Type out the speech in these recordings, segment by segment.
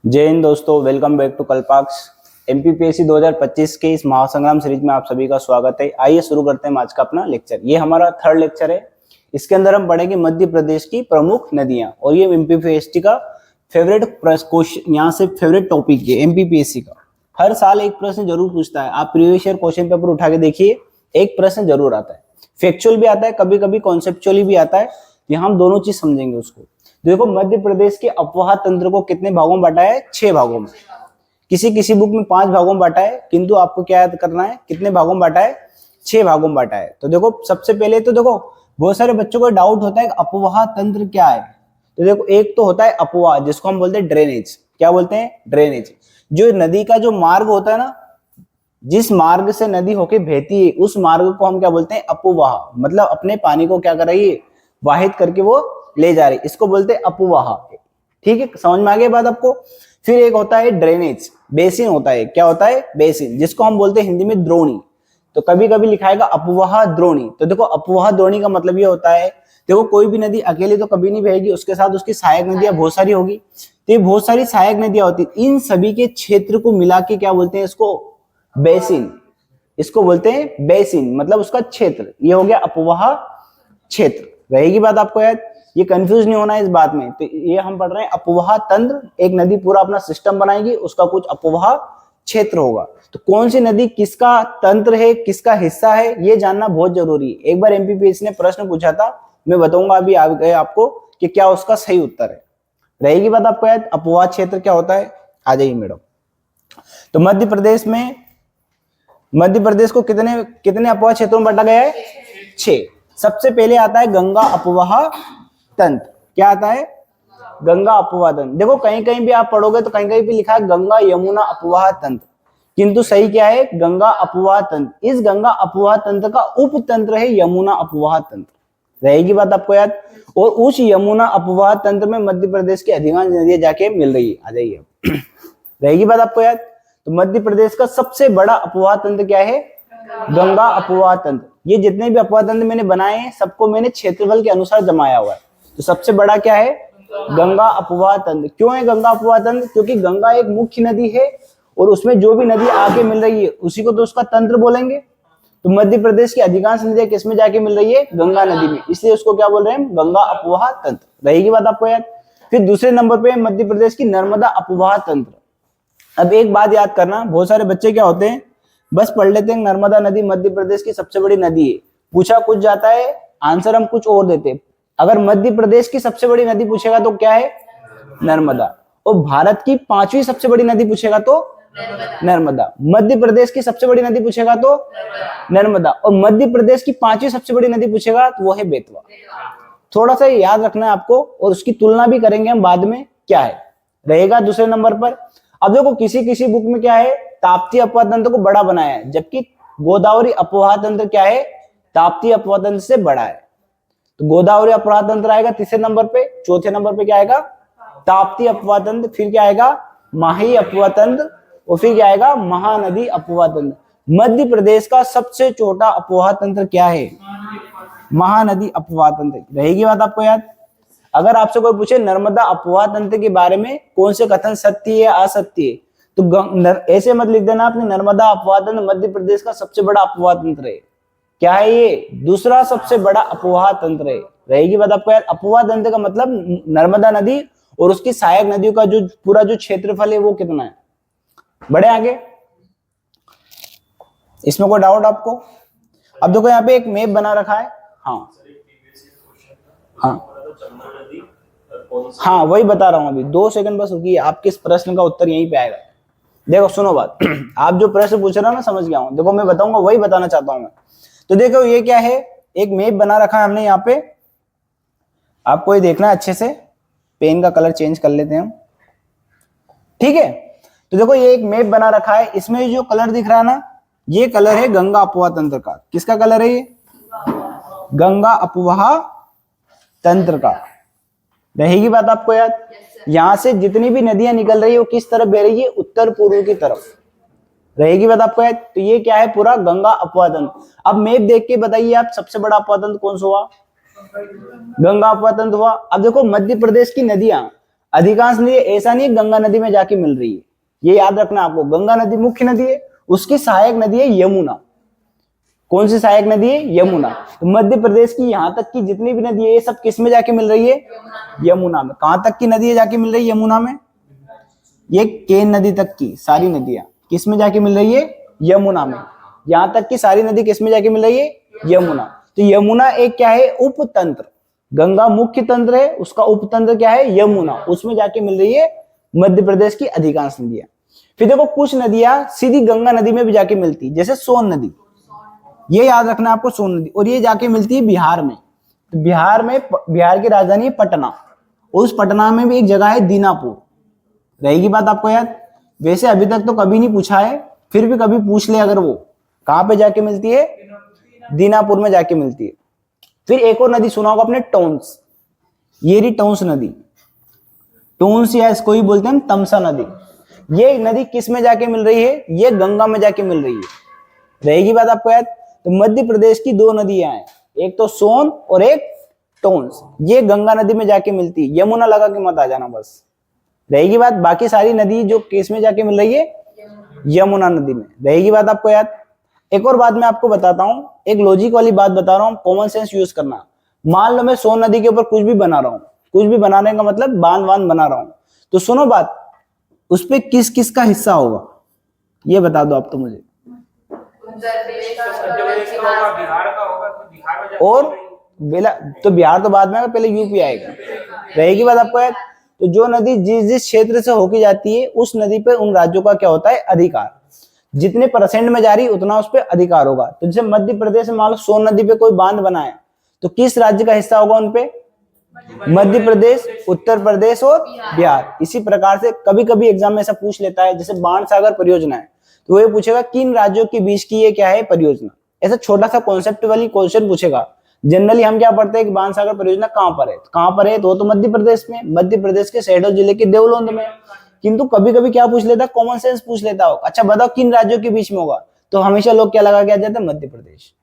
जय हिंद दोस्तों, welcome back to कल्पाक्स। MPPSC 2025 के इस महासंग्राम सीरीज में आप सभी का स्वागत है। आइए शुरू करते हैं आज का अपना लेक्चर। ये हमारा थर्ड लेक्चर है। इसके अंदर हम पढ़ेंगे मध्य प्रदेश की प्रमुख नदियां, और ये एमपीपीएससी का फेवरेट क्वेश्चन, यहाँ से फेवरेट टॉपिक है एमपीपीएससी का। हर साल एक प्रश्न जरूर पूछता है। आप प्रीवियस ईयर क्वेश्चन पेपर उठा के देखिए, एक प्रश्न जरूर आता है। फैक्चुअल भी आता है, कभी कभी कॉन्सेप्चुअली भी आता है। यहाँ हम दोनों चीज समझेंगे उसको। देखो, मध्य प्रदेश के अफवाह तंत्र को कितने भागों में बांटा है? 6 भागों में। किसी किसी बुक में 5 भागों में बांटा है, किंतु आपको क्या याद करना है, कितने भागों में बांटा है? 6 भागों में बांटा है। तो देखो, सबसे पहले तो देखो, बहुत सारे बच्चों को डाउट होता है कि अफवाह तंत्र क्या है। तो देखो, एक तो होता है अफवाह, जिसको हम बोलते हैं ड्रेनेज। क्या बोलते हैं? ड्रेनेज। जो नदी का जो मार्ग होता है ना, जिस मार्ग से नदी होके बहती है, उस मार्ग को हम क्या बोलते हैं? अपवाह। मतलब अपने पानी को क्या कर रही है? वाहित करके वो ले जा रही, इसको बोलते हैं अपवाह। ठीक है, समझ में आ गई बात आपको? फिर एक होता है ड्रेनेज, बेसिन होता है। क्या होता है? बेसिन, जिसको हम बोलते हैं हिंदी में द्रोणी। तो कभी कभी लिखाएगा अपवाह द्रोणी। तो देखो, अपवाह द्रोणी का मतलब ये होता है, देखो कोई भी नदी अकेली तो कभी नहीं बहेगी, उसके साथ उसकी सहायक नदियां बहुत सारी होगी। तो ये बहुत सारी सहायक नदियां होती, इन सभी के क्षेत्र को मिला के क्या बोलते हैं? इसको बेसिन। इसको बोलते हैं बेसिन, मतलब उसका क्षेत्र। ये हो गया अपवाह क्षेत्र। रहेगी बात आपको याद? ये कंफ्यूज नहीं होना है इस बात में। तो ये हम पढ़ रहे हैं अपवाह तंत्र। एक नदी पूरा अपना सिस्टम बनाएगी, उसका कुछ अपवाह क्षेत्र होगा। तो कौन सी नदी किसका तंत्र है, किसका हिस्सा है, ये जानना बहुत जरूरी है। एक बार एमपीपीएससी ने प्रश्न पूछा था, मैं बताऊंगा अभी आगे आपको कि क्या उसका सही उत्तर है। रहेगी बात आपको याद? अपवाह क्षेत्र क्या होता है? आ जाइए मैडम। तो मध्य प्रदेश को कितने कितने अपवाह क्षेत्रों में बांटा गया है? 6। सबसे पहले आता है गंगा अपवाह तंत्र। क्या आता है? गंगा अपवाह तंत्र। देखो, कहीं कहीं भी आप पढ़ोगे तो कहीं कहीं भी लिखा है गंगा यमुना अपवाह तंत्र, किंतु सही क्या है? गंगा अपवाह तंत्र। इस गंगा अपवाह तंत्र का उप तंत्र है यमुना अपवाह तंत्र। रहेगी बात आपको याद? और उस यमुना अपवाह तंत्र में मध्य प्रदेश की अधिकांश नदियां जाके मिल रही है। आ जाइए। रहेगी बात आपको याद? तो मध्य प्रदेश का सबसे बड़ा अपवाह तंत्र क्या है? गंगा अपवाह तंत्र। ये जितने भी अपवाह तंत्र मैंने बनाए हैं, सबको मैंने क्षेत्रफल के अनुसार जमाया हुआ है। तो सबसे बड़ा क्या है? गंगा अपवाह तंत्र। क्यों है गंगा अपवाह तंत्र? क्योंकि गंगा एक मुख्य नदी है, और उसमें जो भी नदी आके मिल रही है उसी को तो उसका तंत्र बोलेंगे। तो मध्य प्रदेश की अधिकांश नदियां किसमें जाके मिल रही है? गंगा नदी में, इसलिए उसको क्या बोल रहे हैं? गंगा अपवाह तंत्र। रहेगी बात आपको याद? फिर दूसरे नंबर पे मध्य प्रदेश की नर्मदा अपवाह तंत्र। अब एक बात याद करना, बहुत सारे बच्चे क्या होते हैं, बस पढ़ लेते हैं नर्मदा नदी मध्य प्रदेश की सबसे बड़ी नदी है। पूछा कुछ जाता है, आंसर हम कुछ और देते हैं। अगर मध्य प्रदेश की सबसे बड़ी नदी पूछेगा तो क्या है? नर्मदा। और भारत की 5वीं सबसे बड़ी नदी पूछेगा तो नर्मदा। मध्य प्रदेश की सबसे बड़ी नदी पूछेगा तो नर्मदा। और मध्य प्रदेश की 5वीं सबसे बड़ी नदी पूछेगा तो वो है बेतवा। थोड़ा सा याद रखना है आपको, और उसकी तुलना भी करेंगे हम बाद में, क्या है रहेगा दूसरे नंबर पर। अब देखो, किसी किसी बुक में क्या है? ताप्ती अपवाह तंत्र को बड़ा बनाया है, जबकि गोदावरी अपवाह तंत्र क्या है? ताप्ती अपवाह तंत्र से बड़ा है। तो गोदावरी अपवाह तंत्र आएगा तीसरे नंबर पे। चौथे नंबर पे क्या आएगा? ताप्ती अपवाह तंत्र। फिर क्या आएगा? माही अपवाह तंत्र। और फिर क्या आएगा? महानदी अपवाह तंत्र। मध्य प्रदेश का सबसे छोटा अपवाह तंत्र क्या है? महानदी अपवाह तंत्र। रहेगी बात आपको याद? अगर आपसे कोई पूछे नर्मदा अपवाह तंत्र के बारे में कौन से कथन सत्य है या असत्य है, तो ऐसे मत लिख देना आपने नर्मदा अपवाह तंत्र मध्य प्रदेश का सबसे बड़ा अपवाह तंत्र है। क्या है ये? दूसरा सबसे बड़ा अपवाह तंत्र है। रहेगी बात आपको याद? अपवाह तंत्र का मतलब नर्मदा नदी और उसकी सहायक नदियों का जो पूरा जो क्षेत्रफल है वो कितना है। बढ़े आगे, इसमें कोई डाउट आपको? अब देखो, यहाँ पे एक मैप बना रखा है। हाँ, वही बता रहा हूं। अभी 2 सेकंड बस रुकिए, आपके इस प्रश्न का उत्तर यहीं पे आएगा। देखो सुनो बात। आप जो प्रश्न पूछ रहे हो मैं समझ गया हूं। देखो, मैं बताऊंगा, वही बताना चाहता हूं मैं। तो देखो, ये क्या है? एक मैप बना रखा है हमने यहाँ पे। आपको ये देखना है अच्छे से। पेन का कलर चेंज कर लेते हैं हम, ठीक है? तो देखो, ये एक मैप बना रखा है। इसमें जो कलर दिख रहा है ना, ये कलर है गंगा अपवाह तंत्र का। किसका कलर है ये? गंगा अपवाह तंत्र का। रहेगी बात आपको याद? यहां से जितनी भी नदियां निकल रही है वो किस तरफ बह रही है? उत्तर पूर्व की तरफ। रहेगी बात आपको याद? तो ये क्या है? पूरा गंगा अपवाह तंत्र। अब मैप देख के बताइए आप, सबसे बड़ा अपवाह तंत्र कौन सा हुआ? गंगा अपवाह तंत्र हुआ। अब देखो, मध्य प्रदेश की नदियां अधिकांश नदी, ऐसा नहीं गंगा नदी में जाके मिल रही है, ये याद रखना आपको। गंगा नदी मुख्य नदी है, उसकी सहायक नदी है यमुना। कौन सी सहायक नदी है? यमुना। तो मध्य प्रदेश की यहां तक की जितनी भी नदी है ये सब किस में जाके मिल रही है? यमुना में। कहां तक की नदी है जाके मिल रही है यमुना में? ये केन नदी तक की सारी नदियां किस में जाके मिल रही है? यमुना में। यहां तक की सारी नदी किस में जाके मिल रही है? यमुना। तो यमुना एक क्या है? उपतंत्र। गंगा मुख्य तंत्र है, उसका उपतंत्र क्या है? यमुना। उसमें जाके मिल रही है मध्य प्रदेश की अधिकांश नदियां। फिर देखो कुछ नदियां सीधी गंगा नदी में भी जाके मिलती, जैसे सोन नदी, ये याद रखना आपको, सोन नदी। और ये जाके मिलती है बिहार में। तो बिहार में, बिहार की राजधानी है पटना, उस पटना में भी एक जगह है दीनापुर। रहेगी बात आपको याद। वैसे अभी तक तो कभी नहीं पूछा है, फिर भी कभी पूछ ले अगर, वो कहां पे जाके मिलती है? दीनापुर में जाके मिलती है। फिर एक और नदी सुना होगा आपने, टोंस। ये रही टोंस नदी। टोंस या इसको ही बोलते हैं तमसा नदी। ये नदी किस में जाके मिल रही है? ये गंगा में जाके मिल रही है। रहेगी बात आपको याद। तो मध्य प्रदेश की दो नदियां हैं, एक तो सोन और एक टोंस। ये गंगा नदी में जाके मिलती है, यमुना लगा के मत आ जाना बस। रहेगी बात। बाकी सारी नदी जो किस में जाके मिल रही है? यमुना नदी में। रहेगी बात आपको याद। एक और बात मैं आपको बताता हूं, एक लॉजिक वाली बात बता रहा हूं, कॉमन सेंस यूज करना। मान लो मैं सोन नदी के ऊपर कुछ भी बना रहा हूं, कुछ भी बनाने का मतलब बांध वांध बना रहा हूं, तो सुनो बात, उस पे किस किस का हिस्सा होगा ये बता दो आप तो मुझे। और तो बिहार तो बाद में आएगा, पहले यूपी आएगा। रहेगी बात आपको याद। तो जो नदी जिस जिस क्षेत्र से होके जाती है उस नदी पे उन राज्यों का क्या होता है? अधिकार। जितने परसेंट में जा रही उतना उस पर अधिकार होगा। तो जैसे मध्य प्रदेश में मान लो सोन नदी पे कोई बांध बनाया, तो किस राज्य का हिस्सा होगा उनपे? मध्य प्रदेश, उत्तर प्रदेश और बिहार। इसी प्रकार से कभी कभी एग्जाम में ऐसा पूछ लेता है, जैसे बाण सागर परियोजना है, तो वो ये पूछेगा किन राज्यों के बीच की ये क्या है परियोजना। ऐसा छोटा सा कॉन्सेप्ट वाली क्वेश्चन पूछेगा। जनरली हम क्या पढ़ते हैं कि बाण सागर परियोजना कहां पर है? कहां पर है? तो मध्य प्रदेश में, मध्य प्रदेश के शहडोल जिले के देवलोंद में। किंतु कभी कभी क्या पूछ लेता है? कॉमन सेंस पूछ लेता हो, अच्छा बताओ किन राज्यों के बीच में होगा, तो हमेशा लोग क्या लगा के आ जाते हैं? मध्य प्रदेश,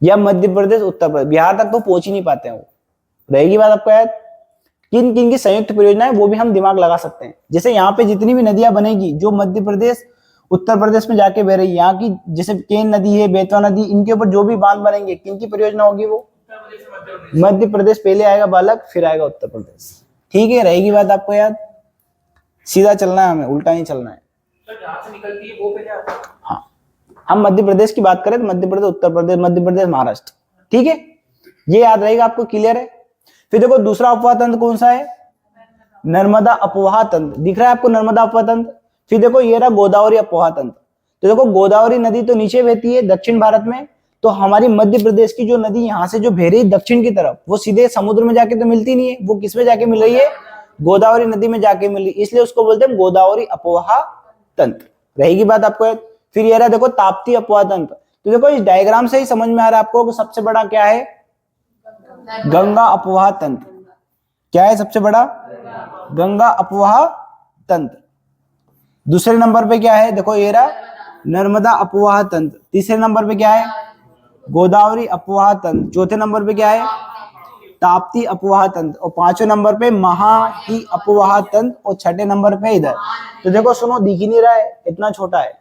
या मध्य प्रदेश उत्तर प्रदेश। बिहार तक तो पहुंच ही नहीं पाते हैं वो। रहेगी बात आपको याद। किन किन की संयुक्त परियोजना है वो भी हम दिमाग लगा सकते हैं। जैसे यहाँ पे जितनी भी नदियां बनेगी जो मध्य प्रदेश उत्तर प्रदेश में जाके बह रही, यहाँ की जैसे केन नदी है, बेतवा नदी, इनके ऊपर जो भी बांध बनेंगे किन की परियोजना होगी? वो मध्य प्रदेश पहले आएगा बालक, फिर आएगा उत्तर प्रदेश। ठीक है, रहेगी बात आपको याद। सीधा चलना है हमें, उल्टा नहीं चलना है। तो जहां से निकलती है वो पहले आता है। हाँ, हम मध्य प्रदेश की बात करें तो मध्य प्रदेश, उत्तर प्रदेश, मध्य प्रदेश, महाराष्ट्र। ठीक है, ये याद रहेगा आपको, क्लियर है। फिर देखो दूसरा अपवाह तंत्र कौन सा है? नर्मदा अपवाह तंत्र। दिख रहा है आपको नर्मदा अपवाह तंत्र। फिर देखो ये रहा गोदावरी अपवाह तंत्र। तो देखो गोदावरी नदी तो नीचे बहती है दक्षिण भारत में, तो हमारी मध्य प्रदेश की जो नदी यहाँ से जो बह रही है दक्षिण की तरफ, वो सीधे समुद्र में जाके तो मिलती नहीं है, वो किस में जाके मिल रही है? गोदावरी नदी में जाके मिल रही, इसलिए उसको बोलते हैं गोदावरी अपवाह तंत्र। रहेगी बात आपको। फिर ये रहा देखो ताप्ती अपवाह तंत्र। तो देखो इस डायग्राम से ही समझ में आ रहा है आपको कि सबसे बड़ा क्या है? गंगा अपवाह तंत्र। क्या है सबसे बड़ा? गंगा अपवाह तंत्र। दूसरे नंबर पे क्या है? देखो ये रहा नर्मदा अपवाह तंत्र। तीसरे नंबर पे क्या है? गोदावरी अपवाह तंत्र। चौथे नंबर पे क्या है? ताप्ती अपवाह तंत्र। और पांचवें नंबर पे महाही अपवाह तंत्र। और छठे नंबर पे इधर। तो देखो सुनो, दिख ही नहीं रहा है, इतना छोटा है,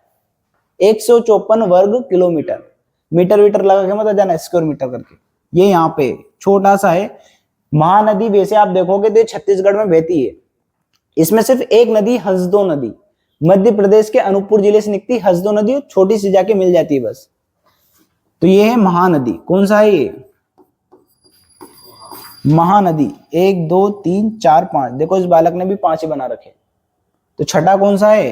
154 वर्ग किलोमीटर। मीटर वीटर लगा के मत जाना, स्क्वायर मीटर करके। ये यहाँ पे छोटा सा है। महानदी वैसे आप देखोगे तो छत्तीसगढ़ में बहती है। इसमें सिर्फ एक नदी हसदो नदी मध्य प्रदेश के अनूपपुर जिले से निकती हसदो नदी, छोटी सी जाके मिल जाती है बस। तो ये है महानदी। कौन सा है ये? महानदी। 1 2 3 4 5। देखो इस बालक ने भी 5 ही बना रखे। तो छठा कौन सा है?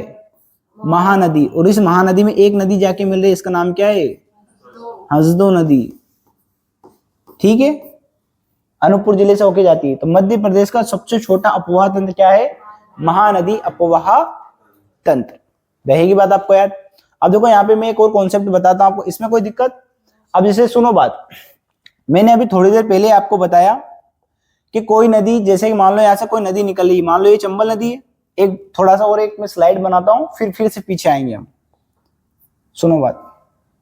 महानदी। और इस महानदी में एक नदी जाके मिल रही है, इसका नाम क्या है? हसदो नदी। ठीक है, अनूपपुर जिले से होके जाती है। तो मध्य प्रदेश का सबसे छोटा अपवाह तंत्र क्या है? महानदी अपवाह तंत्र। रहेगी बात आपको याद। अब देखो यहाँ पे मैं एक और कॉन्सेप्ट बताता हूं आपको, इसमें कोई दिक्कत? अब जैसे सुनो बात, मैंने अभी थोड़ी देर पहले आपको बताया कि कोई नदी, जैसे कि मान लो यहाँ से कोई नदी निकल रही, मान लो ये चंबल नदी है। एक थोड़ा सा और एक मैं स्लाइड बनाता हूं, फिर से पीछे आएंगे हम। सुनो बात,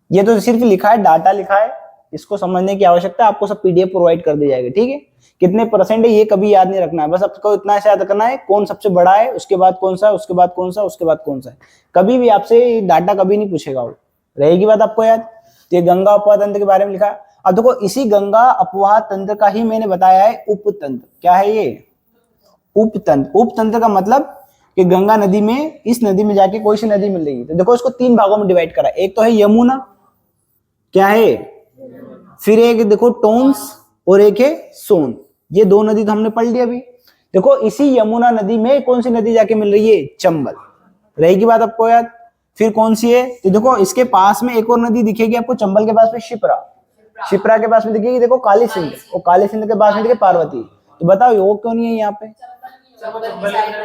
ये तो सिर्फ लिखा है, डाटा लिखा है, इसको समझने की आवश्यकता है, आपको सब पीडीएफ प्रोवाइड कर दी जाएगी, ठीक है। कितने परसेंट है ये कभी याद नहीं रखना है, बस आपको इतना ऐसा याद करना है कौन सबसे बड़ा है, उसके बाद कौन सा है, उसके बाद कौन सा, उसके बाद कौन सा है। कभी भी आपसे डाटा कभी नहीं पूछेगा वो, रहेगी बात आपको याद। तो ये गंगा अपवाह तंत्र के बारे में लिखा है। अब देखो इसी गंगा अपवाह तंत्र का ही मैंने बताया है उपतंत्र। क्या है ये? उपतंत्र। उपतंत्र का मतलब कि गंगा नदी में, इस नदी में जाके कोई सी नदी मिल रही है, तो देखो इसको 3 भागों में डिवाइड करा। एक तो है यमुना, क्या है, फिर एक देखो टोंस और एक है सोन। ये 2 नदी तो हमने पढ़ ली अभी। देखो इसी यमुना नदी में कौन सी नदी जाके मिल रही है? चंबल। रहेगी बात आपको याद। फिर कौन सी है? तो देखो इसके पास में एक और नदी दिखेगी आपको, चंबल के पास में शिप्रा, शिप्रा के पास में दिखेगी देखो काली सिंध, और काली सिंध के पास में दिखे पार्वती। तो बताओ वो क्यों नहीं है यहाँ पे?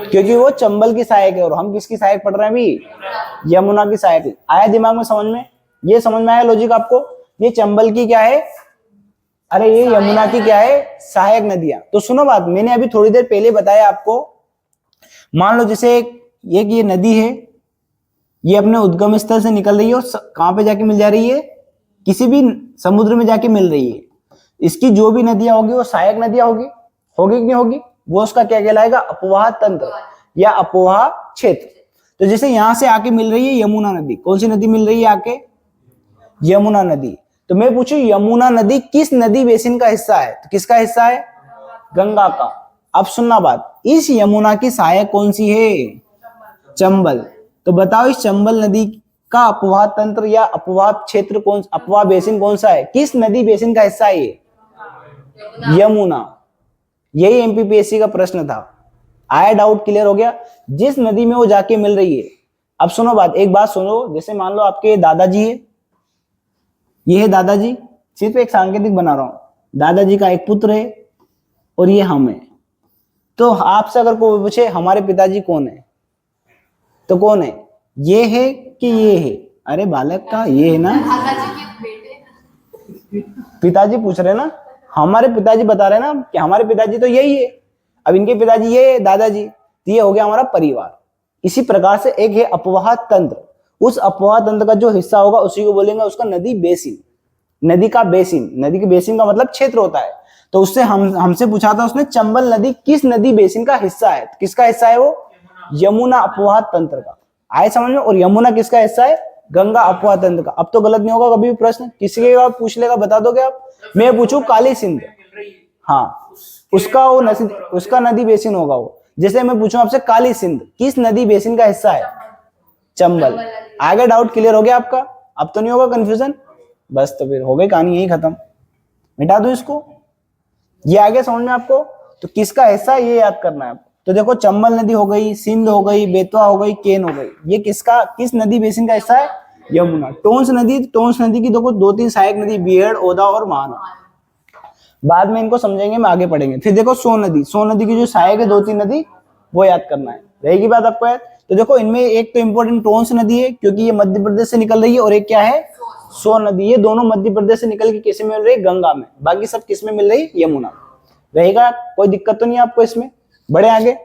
क्योंकि वो चंबल की सहायक है, और हम किसकी सहायक पढ़ रहे हैं अभी? यमुना की सहायक। आया दिमाग में, समझ में? ये समझ में आया लॉजिक आपको? ये चंबल की क्या है, अरे ये यमुना की क्या है? सहायक नदियां। तो सुनो बात, मैंने अभी थोड़ी देर पहले बताया आपको, मान लो जैसे ये नदी है, ये अपने उद्गम स्थल से निकल रही है और कहां पे जाके मिल जा रही है? किसी भी समुद्र में जाके मिल रही है। इसकी जो भी नदियां होगी वो सहायक नदियां होगी, होगी कि नहीं होगी? वो उसका क्या कहलाएगा? अपवाह तंत्र या अपवाह क्षेत्र। तो जैसे यहां से आके मिल रही है यमुना नदी, कौन सी नदी मिल रही है आके? यमुना नदी। तो मैं पूछूं यमुना नदी किस नदी बेसिन का हिस्सा है? तो किसका हिस्सा है? गंगा का। अब सुनना बात, इस यमुना की सहायक कौन सी है? चंबल। तो बताओ इस चंबल नदी का अपवाह तंत्र या अपवाह क्षेत्र कौन, अपवाह बेसिन कौन सा है? किस नदी बेसिन का हिस्सा है ये? यमुना। यही एमपीपीएससी का प्रश्न था। आया डाउट? क्लियर हो गया? जिस नदी में वो जाके मिल रही है। अब सुनो बात, एक बात सुनो, जैसे मान लो आपके दादाजी है, ये है दादाजी, सिर्फ एक सांकेतिक बना रहा हूं, दादाजी का एक पुत्र है और ये हम है। तो आपसे अगर कोई पूछे हमारे पिताजी कौन है, तो कौन है? ये है कि ये है? अरे बालक का ये है ना, पिताजी पूछ रहे ना, हमारे पिताजी बता रहे ना कि हमारे पिताजी तो यही है। अब इनके पिताजी ये है दादाजी, तो ये हो गया हमारा परिवार। इसी प्रकार से एक है अपवाह तंत्र, उस अपवाह तंत्र का जो हिस्सा होगा उसी को बोलेंगे उसका नदी बेसिन। नदी का बेसिन, नदी के बेसिन का मतलब क्षेत्र होता है। तो उससे हमसे पूछा था उसने, चंबल नदी किस नदी बेसिन का हिस्सा है? किसका हिस्सा है वो? यमुना अपवाह तंत्र का। आए समझ में? और यमुना किसका हिस्सा है? गंगा अपवाह तंत्र का। अब तो गलत नहीं होगा कभी भी प्रश्न, किसी के आप पूछ लेगा, बता दोगे आप? मैं पूछूं काली सिंध, हाँ उसका वो उसका नदी बेसिन होगा वो। जैसे मैं पूछूं आपसे काली सिंध किस नदी बेसिन का हिस्सा है? चंबल। आगे डाउट क्लियर हो गया आपका? अब तो नहीं होगा कंफ्यूजन? बस तो फिर हो गई कहानी, यही खत्म, मिटा दो इसको। ये आगे समझ में आपको? तो किसका हिस्सा ये याद करना है आपको। तो देखो चंबल नदी हो गई, सिंध हो गई, बेतवा हो गई, केन हो गई, ये किसका, किस नदी बेसिन का हिस्सा है? यमुना। टोंस नदी, टोंस नदी की देखो 2-3 सहायक नदी, बियड़, ओदा और महाना। बाद में इनको समझेंगे, में आगे पढ़ेंगे। फिर देखो सोन नदी, सोन नदी की जो सहायक है 2-3 नदी, वो याद करना है, रहेगी बात आपको याद। तो देखो इनमें एक तो इंपॉर्टेंट टोंस नदी है क्योंकि ये मध्य प्रदेश से निकल रही है, और एक क्या है? सोन नदी। ये दोनों मध्य प्रदेश से निकल के किस में मिल रही है? गंगा में। बाकी सब किस में मिल रही है? यमुना। रहेगा, कोई दिक्कत तो नहीं आपको इसमें? बढ़े आगे?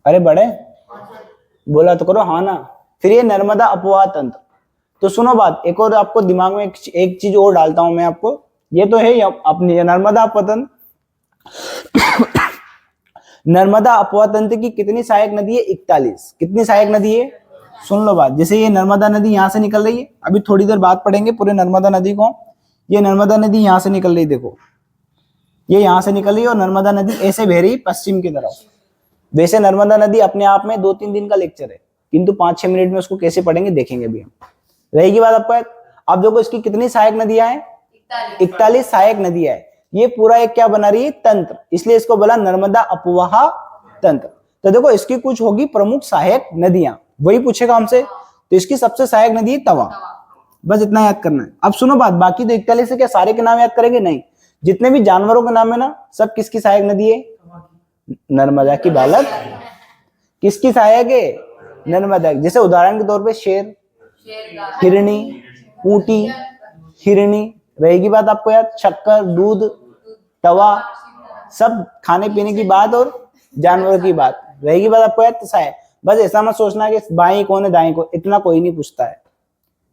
अरे बढ़े, बोला तो करो हाँ ना। फिर ये नर्मदा अपवाह तंत्र। तो सुनो बात, एक और आपको दिमाग में एक चीज और डालता हूं मैं आपको। ये तो है अपनी नर्मदा अपवाह तंत्र। नर्मदा अपवाह तंत्र की कितनी सहायक नदी है? 41। कितनी सहायक नदी है? सुन लो बात, जैसे ये नर्मदा नदी यहाँ से निकल रही है, अभी थोड़ी देर बाद पढ़ेंगे पूरे नर्मदा नदी को। ये नर्मदा नदी यहाँ से निकल रही, देखो ये यहाँ से निकल रही है और नर्मदा नदी ऐसे बह रही पश्चिम की तरफ। वैसे नर्मदा नदी अपने आप में 2-3 दिन का लेक्चर है, किंतु 5-6 मिनट में उसको कैसे पढ़ेंगे देखेंगे भी हम। रहेगी बात आपको? अब देखो इसकी कितनी सहायक नदियां हैं? 41 सहायक नदियां है। ये पूरा एक क्या बना रही है? तंत्र, इसलिए इसको बोला नर्मदा अपवाह तंत्र। तो देखो इसकी कुछ होगी प्रमुख सहायक नदियां, वही पूछेगा हमसे। तो इसकी सबसे सहायक नदी है तवा, बस इतना याद करना है। अब सुनो बात, बाकी तो 41 से क्या सारे के नाम याद करेंगे? नहीं, जितने भी जानवरों के नाम है ना, सब किसकी सहायक नदी है? नर्मदा की। बालक किसकी सहायक है? नर्मदा। जैसे उदाहरण के तौर पे शेर, हिरणी, ऊंटी, हिरणी। रहेगी बात आपको याद? शक्कर, दूध, तवा, सब खाने पीने की बात और जानवरों की बात। रहेगी बात आपको याद? तो बस ऐसा मत सोचना कि बाएं कौन है दाएं कौन, इतना कोई नहीं पूछता है।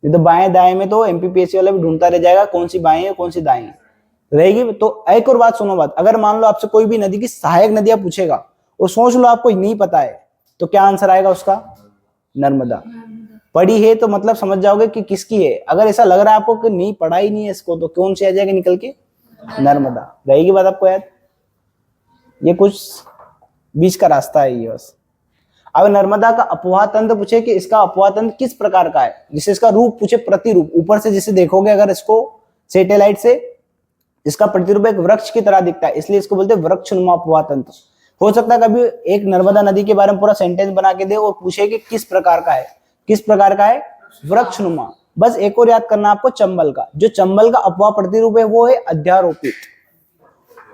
ये तो बाएं दाएं में तो एमपीपीएससी वाला भी ढूंढता रह जाएगा कौन सी बाएं है कौन सी दाएं है रहेगी। तो एक और बात सुनो बात, अगर मान लो आपसे कोई भी नदी की सहायक नदियां पूछेगा और सोच लो आपको नहीं पता है तो क्या आंसर आएगा उसका? नर्मदा। पढ़ी है तो मतलब समझ जाओगे कि किसकी है। अगर ऐसा लग रहा है आपको कि नहीं पढ़ा ही नहीं है इसको तो कौन सी आ जाएगा निकल के? नर्मदा। रहेगी बात आपको याद? ये कुछ बीच का रास्ता है ये बस। अब नर्मदा का अपवाह तंत्र पूछे कि इसका अपवाह तंत्र किस प्रकार का है, जिसे इसका रूप पूछे प्रतिरूप, ऊपर से जिसे देखोगे अगर इसको सैटेलाइट से, इसका प्रतिरूप एक वृक्ष की तरह दिखता है, इसलिए इसको बोलते हैं वृक्षनुमा अपवाह तंत्र। हो सकता है कभी एक नर्मदा नदी के बारे में पूरा सेंटेंस बना के दे और पूछे कि किस प्रकार का है, किस प्रकार का है? वृक्षनुमा। बस एक और याद करना आपको चंबल का, जो चंबल का अपवाह प्रतिरूप है वो है अध्यारोपित।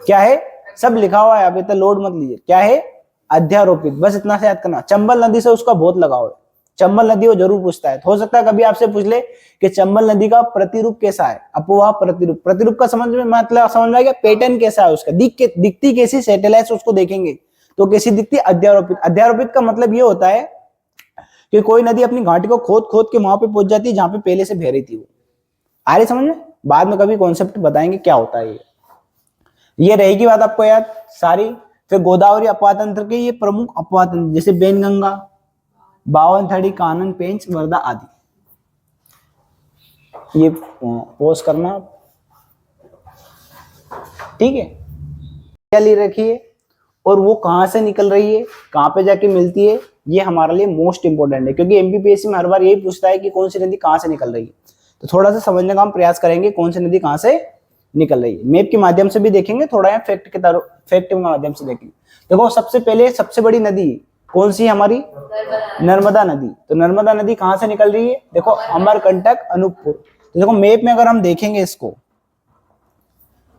क्या है? सब लिखा हुआ है, अभी तक लोड मत लीजिए। क्या है? अध्यारोपित। बस इतना से याद करना। चंबल नदी से उसका बहुत लगाव है, चंबल नदी वो जरूर पूछता है। हो सकता है कभी आपसे पूछ ले कि चंबल नदी का प्रतिरूप कैसा है, अपवाह प्रतिरूप। प्रतिरूप का समझ में मतलब समझ में आ गया? पैटर्न कैसा है उसका, दिखती कैसी, सैटेलाइट से उसको देखेंगे तो कैसी दिखती? अध्यारोपित। अध्यारोपित का मतलब ये होता है कि कोई नदी अपनी घाटी को खोद खोद के वहां पे पहुंच जाती है जहां पे पहले से बह रही थी वो। आ रही समझ में? बाद में कभी कॉन्सेप्ट बताएंगे क्या होता है ये रहेगी बात आपको याद सारी। फिर गोदावरी अपवाह तंत्र के ये प्रमुख अपवाह तंत्र जैसे बेनगंगा, बावनथड़ी, कानन, पेंच, वर्धा आदि। ये पोस्ट करना, ठीक है? क्या ली रखी है और वो कहां से निकल रही है, कहां पे जाके मिलती है, ये हमारे लिए मोस्ट इंपोर्टेंट है, क्योंकि एमपीपीएससी में हर बार यही पूछता है कि कौन सी नदी कहां से निकल रही है। तो थोड़ा सा समझने का हम प्रयास करेंगे कौन सी नदी कहां से निकल रही है। मैप के माध्यम से भी देखेंगे, थोड़ा यहाँ फैक्ट के माध्यम से देखेंगे। देखो सबसे पहले सबसे बड़ी नदी कौन सी है हमारी? नर्मदा नदी। तो नर्मदा नदी कहां से निकल रही है? देखो अमरकंटक, अनूपपुर। तो देखो मैप में अगर हम देखेंगे इसको,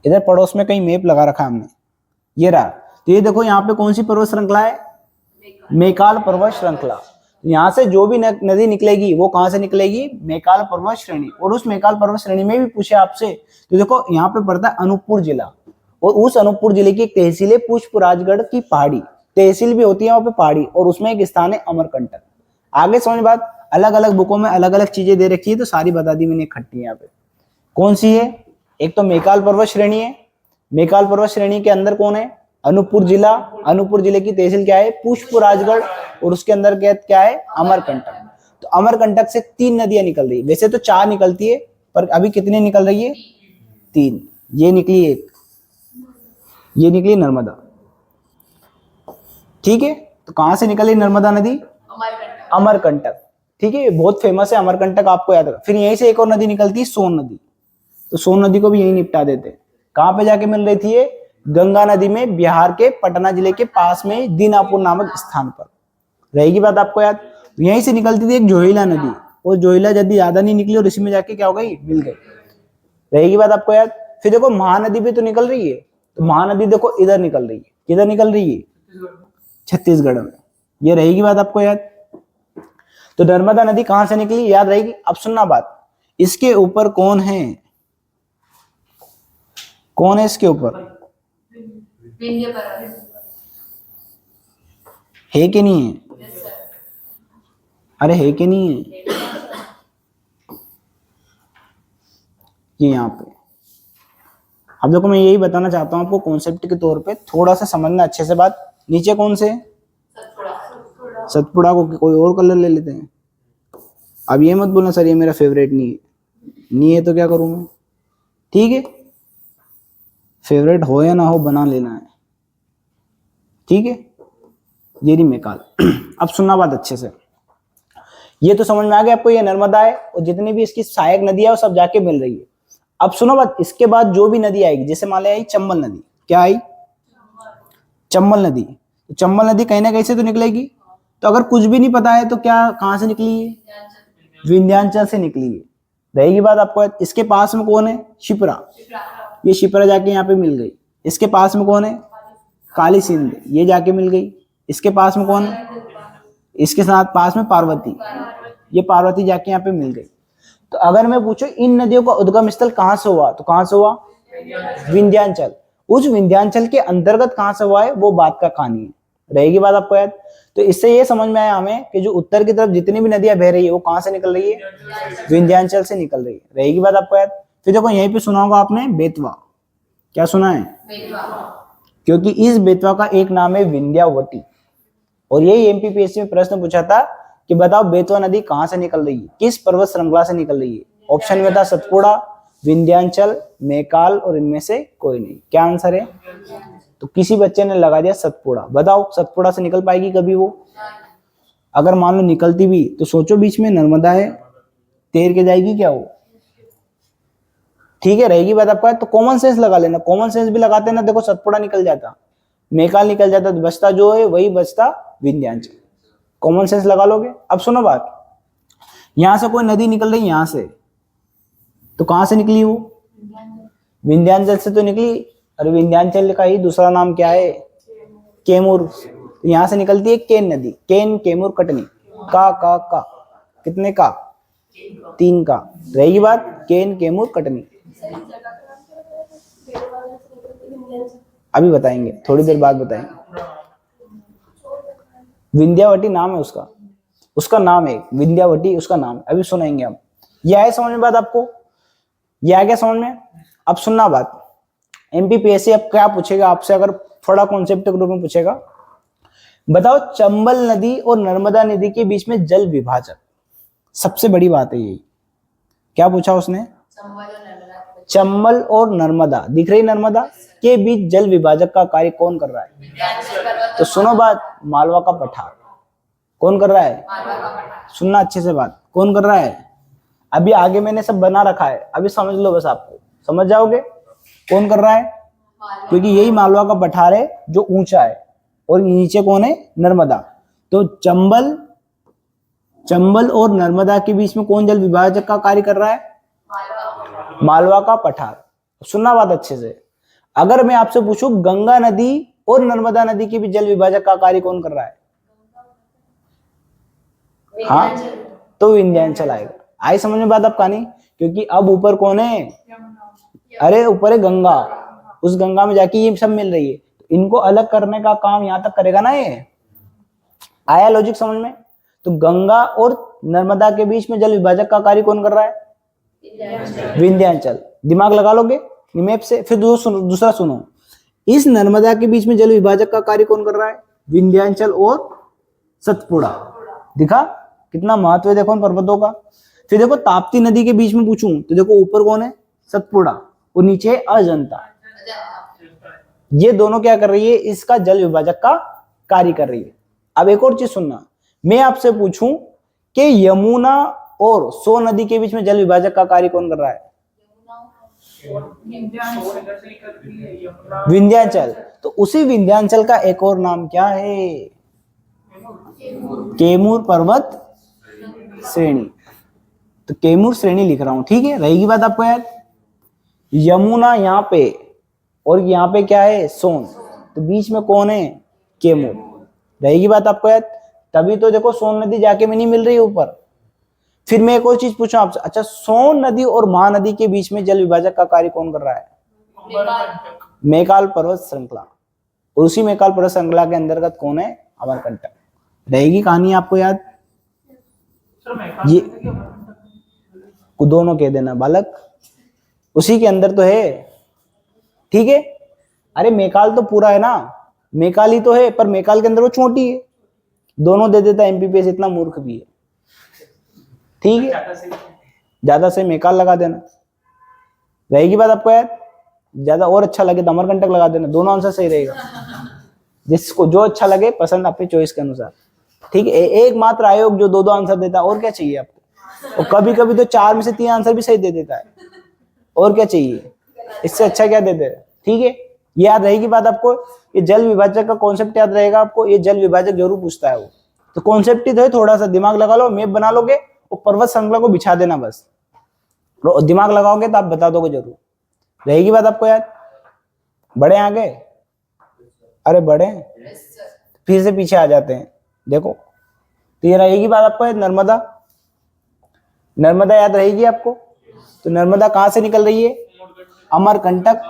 इधर पड़ोस में कहीं मैप लगा रखा है हमने, ये रहा। तो ये देखो यहाँ पे कौन सी पर्वत श्रृंखला है? मैकाल पर्वत श्रृंखला। यहाँ से जो भी नदी निकलेगी वो कहां से निकलेगी? मैकाल पर्वत श्रेणी। और उस मैकाल पर्वत श्रेणी में भी पूछे आपसे तो देखो यहाँ पे पड़ता है अनूपपुर जिला, और उस अनूपपुर जिले की एक तहसील है पुष्पराजगढ़ की पहाड़ी, तहसील भी होती है वहां पे पहाड़ी, और उसमें एक स्थान है अमरकंटक। आगे समझ बात, अलग अलग बुकों में अलग अलग चीजें दे रखी है तो सारी बता दी मैंने इकट्ठी यहाँ पे। कौन सी है? एक तो मैकाल पर्वत श्रेणी है। मैकाल पर्वत श्रेणी के अंदर कौन है? अनूपपुर जिला। अनूपपुर जिले की तहसील क्या है? पुष्पराजगढ़, और उसके अंदर क्या है? अमरकंटक। तो अमरकंटक से 3 नदियां निकल रही है, वैसे तो 4 निकलती है पर अभी कितनी निकल रही है? 3। ये निकली एक, ये निकली नर्मदा, ठीक है? तो कहां से निकली नर्मदा नदी? अमरकंटक, ठीक है? बहुत फेमस है अमरकंटक, आपको याद रखना। फिर यहीं से एक और नदी निकलती है सोन नदी, तो सोन नदी को भी यहीं निपटा देते। कहां पे जाके मिल रही थी ये? गंगा नदी में, बिहार के पटना जिले के पास में दीनापुर नामक स्थान पर। रहेगी बात आपको याद? यहीं से निकलती थी एक जोहिला नदी, और जोहिला नदी ज्यादा नहीं निकली और इसी में जाके क्या हो गई? मिल गई। रहेगी बात आपको याद? फिर देखो महानदी भी तो निकल रही है, तो महानदी देखो इधर निकल रही है। किधर निकल रही है? छत्तीसगढ़ में। ये रहेगी बात आपको याद? तो नर्मदा नदी कहां से निकली याद रहेगी। अब सुनना बात, इसके ऊपर कौन है? कौन है इसके ऊपर? है कि नहीं है? अरे है कि नहीं है? ये यहाँ पे। अब देखो मैं यही बताना चाहता हूं आपको कॉन्सेप्ट के तौर पे, थोड़ा सा समझना अच्छे से बात। नीचे कौन से? सतपुड़ा को कोई और कलर ले लेते हैं। अब ये मत बोलना सर ये मेरा फेवरेट नहीं है, नहीं है तो क्या करूं मैं? ठीक है, फेवरेट हो या ना हो बना लेना है, ठीक है? ये रही मैकाल। अब सुनना बात अच्छे से, ये तो समझ में आ गया आपको, ये नर्मदा है और जितनी भी इसकी सहायक नदी है वो सब जाके मिल रही है। अब सुनो बात, इसके बाद जो भी नदी आएगी, जैसे मान लिया आई चंबल नदी, क्या आई? चंबल नदी। तो चंबल नदी कहीं ना कहीं से तो निकलेगी। तो अगर कुछ भी नहीं पता है तो क्या कहां से निकली है? विंध्याचल से निकली है। रहेगी बात आपको। इसके पास में कौन है? शिप्रा। ये शिप्रा जाके यहाँ पे मिल गई। इसके पास में कौन है? काली सिंध, ये जाके मिल गई। इसके पास में कौन है? इसके साथ पास में पार्वती, ये पार्वती जाके यहाँ पे मिल गई। तो अगर मैं पूछूं इन नदियों का उद्गम स्थल कहां से हुआ, तो कहां से हुआ? विंध्याचल। उस विंध्याचल के अंतर्गत कहां से हुआ है वो बात का कहानी है। रहेगी बात आपको याद। तो इससे ये समझ में आया हमें कि जो उत्तर की तरफ जितनी भी नदियां बह रही है वो कहाँ से निकल रही है, विंध्याचल से निकल रही है। रहेगी बात आपको याद। फिर देखो यहीं पे सुना होगा आपने बेतवा, क्या सुना है, क्योंकि इस बेतवा का एक नाम है विंध्यावटी। और यही एमपीपीएससी में प्रश्न पूछा था कि बताओ बेतवा नदी कहाँ से निकल रही है, किस पर्वत श्रृंखला से निकल रही है। ऑप्शन में था सतपुड़ा, विंध्याचल, मैकाल और इनमें से कोई नहीं। क्या आंसर है, तो किसी बच्चे ने लगा दिया सतपुड़ा। बताओ सतपुड़ा से निकल पाएगी कभी वो, अगर मान लो निकलती भी तो सोचो बीच में नर्मदा है, तैर के जाएगी क्या वो। ठीक है, रहेगी बात आपका। तो कॉमन सेंस लगा लेना, कॉमन सेंस भी लगाते ना, देखो सतपुड़ा निकल जाता, मैकाल निकल जाता, तो बचता जो है वही बचता विंध्याचल। कॉमन सेंस लगा लोगे। अब सुनो बात, यहां से कोई नदी निकल रही यहां से, तो कहां से निकली वो, विंध्याचल से तो निकली। और विंध्याचल का ही दूसरा नाम क्या है, कैमूर। तो यहां से निकलती है केन नदी, केन, कैमूर, कटनी। का कितने का, 3 का। रहेगी बात, केन, कैमूर, कटनी। अभी बताएंगे, थोड़ी देर बाद बताएंगे। विंध्यावटी नाम है उसका, उसका नाम है विंध्यावटी, उसका नाम है। अभी सुनाएंगे हम। यह है समझ में बात आपको, यह आ गया समझ में। अब सुनना बात, एमपीपीएससी अब क्या पूछेगा आपसे, अगर थोड़ा कॉन्सेप्ट के रूप में पूछेगा, बताओ चंबल नदी और नर्मदा नदी के बीच में जल विभाजक, सबसे बड़ी बात है यही। क्या पूछा उसने, चंबल और नर्मदा, दिख रही नर्मदा के बीच जल विभाजक का कार्य कौन कर रहा है। तो सुनो बात, मालवा का पठार। कौन कर रहा है, सुनना अच्छे से बात, कौन कर रहा है। अभी आगे मैंने सब बना रखा है, अभी समझ लो बस, आपको समझ जाओगे कौन कर रहा है। क्योंकि यही मालवा का पठार है जो ऊंचा है, और नीचे कौन है, नर्मदा। तो चंबल और नर्मदा के बीच में कौन जल विभाजक का कार्य कर रहा है, मालवा का पठार। सुनना बात अच्छे से, अगर मैं आपसे पूछूं गंगा नदी और नर्मदा नदी के बीच जल विभाजक का कार्य कौन कर रहा है, हाँ, तो विंध्याचल आएगा। आई समझ में बात आप कहानी। क्योंकि अब ऊपर कौन है, अरे ऊपर है गंगा, उस गंगा में जाके ये सब मिल रही है, तो इनको अलग करने का काम यहां तक करेगा ना ये। आया लॉजिक समझ में। तो गंगा और नर्मदा के बीच में जल विभाजक का कार्य कौन कर रहा है, विंध्याचल। दिमाग लगा लोगे मैप से। फिर दूसरा सुनो, इस नर्मदा के बीच में जल विभाजक का कार्य कौन कर रहा है, विंध्याचल और सतपुड़ा। दिखा कितना महत्व है देखो उन पर्वतों का। फिर देखो ताप्ती नदी के बीच में पूछूं तो देखो ऊपर कौन है, सतपुड़ा, और नीचे है अजंता। ये दोनों क्या कर रही है, इसका जल विभाजक का कार्य कर रही है। अब एक और चीज सुनना, मैं आपसे पूछूं कि यमुना और सोन नदी के बीच में जल विभाजक का कार्य कौन कर रहा है, विंध्याचल। तो उसी विंध्याचल का एक और नाम क्या है, कैमूर पर्वत श्रेणी। तो कैमूर श्रेणी लिख रहा हूं, ठीक है, रहेगी बात आपको याद। यमुना यहाँ पे और यहाँ पे क्या है, सोन, तो बीच में कौन है, कैमूर। रहेगी बात आपको याद। तभी तो देखो सोन नदी जाके में नहीं मिल रही ऊपर। फिर मैं एक और चीज पूछूं आपसे, अच्छा सोन नदी और महानदी के बीच में जल विभाजक का कार्य कौन कर रहा है, मैकाल पर्वत श्रृंखला। और उसी मैकाल पर्वत श्रृंखला के अंतर्गत कौन है, अमरकंटक। रहेगी कहानी आपको याद। ये दोनों कह देना बालक, उसी के अंदर तो है, ठीक है। अरे मैकाल तो पूरा है ना, मैकाल ही तो है, पर मैकाल के अंदर वो छोटी है। दोनों दे देता एमपीपीएस, इतना मूर्ख भी है, ठीक है। ज्यादा से मैकाल लगा देना, रहेगी बात आपको याद। ज्यादा और अच्छा लगे तो अमरकंटक लगा देना, दोनों आंसर सही रहेगा। जिसको जो अच्छा लगे, पसंद अपनी चॉइस के अनुसार, ठीक है। एक मात्र आयोग जो दो आंसर देता है, और क्या चाहिए आपको। और कभी कभी तो 4 में से 3 आंसर भी सही दे देता है, और क्या चाहिए, इससे अच्छा क्या देते हैं, ठीक है। ये याद रहेगी बात आपको। ये जल विभाजक का कॉन्सेप्ट याद रहेगा आपको, ये जल विभाजक जरूर पूछता है वो। तो कॉन्सेप्ट ही तो है, थोड़ा सा दिमाग लगा लो, मैप बना लोगे, वो पर्वत श्रृंखला को बिछा देना बस। दिमाग लगाओगे तो आप बता दोगे जरूर। रहेगी बात आपको याद। बड़े आगे, अरे बड़े फिर से पीछे आ जाते हैं, देखो। तो ये रहेगी बात आपको याद, नर्मदा। नर्मदा याद रहेगी आपको। तो नर्मदा कहां से निकल रही है, अमरकंटक।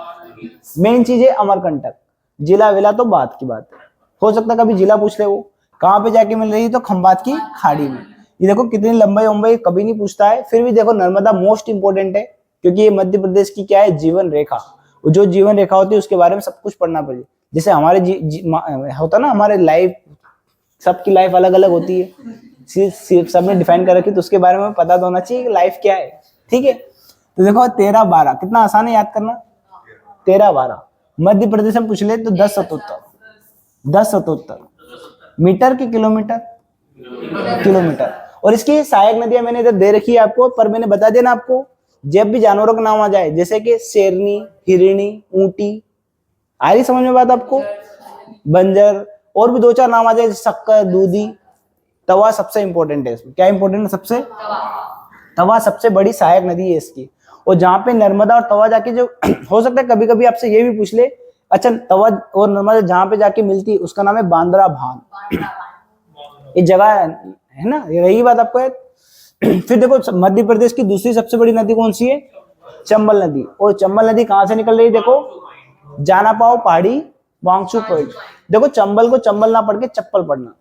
मेन चीज है अमरकंटक, जिला विला तो बात की बात है, हो सकता है कभी जिला पूछ ले वो कहाँ पे जाके मिल रही है, तो खंबात की खाड़ी में। ये देखो कितनी लंबाई उम्बाई कभी नहीं पूछता है, फिर भी देखो नर्मदा मोस्ट इंपोर्टेंट है क्योंकि ये मध्य प्रदेश की क्या है, जीवन रेखा। जो जीवन रेखा होती है उसके बारे में सब कुछ पढ़ना पड़ेगा। जैसे हमारे होता ना, हमारे लाइफ, सबकी लाइफ अलग अलग होती है, सबने डिफाइन कर रखी, तो उसके बारे में पता तो होना चाहिए कि लाइफ क्या है। ठीक है, तो देखो 13 12 कितना आसान है याद करना। 13 12 मध्य प्रदेश में पूछ ले तो 10 77 मीटर की किलोमीटर, किलोमीटर। और इसकी सहायक नदियां मैंने इधर दे रखी है आपको, पर मैंने बता दिया ना आपको, जब भी जानवरों का नाम आ जाए जैसे कि शेरनी, हिरणी, ऊंटी, आ रही समझ में बात आपको, बंजर, और भी 2 4 नाम आ जाए, शक्कर, दूधी, तवा सबसे इंपॉर्टेंट है इसमें। क्या इंपॉर्टेंट है सबसे? तवा सबसे बड़ी सहायक नदी है इसकी। और जहां पे नर्मदा और तवा जाके जो हो सकता है कभी कभी आपसे ये भी पूछ ले, अच्छा तवा और नर्मदा जहां पे जाके मिलती है उसका नाम है बांद्रा भान, ये जगह है ना, ये रही बात आपको है। फिर देखो मध्य प्रदेश की दूसरी सबसे बड़ी नदी कौन सी है? चंबल नदी। और चंबल नदी कहां से निकल रही है? देखो जाना पाओ पहाड़ी, वांगचू पॉइंट। देखो चंबल को चंबल ना पढ़ के चप्पल पढ़ना।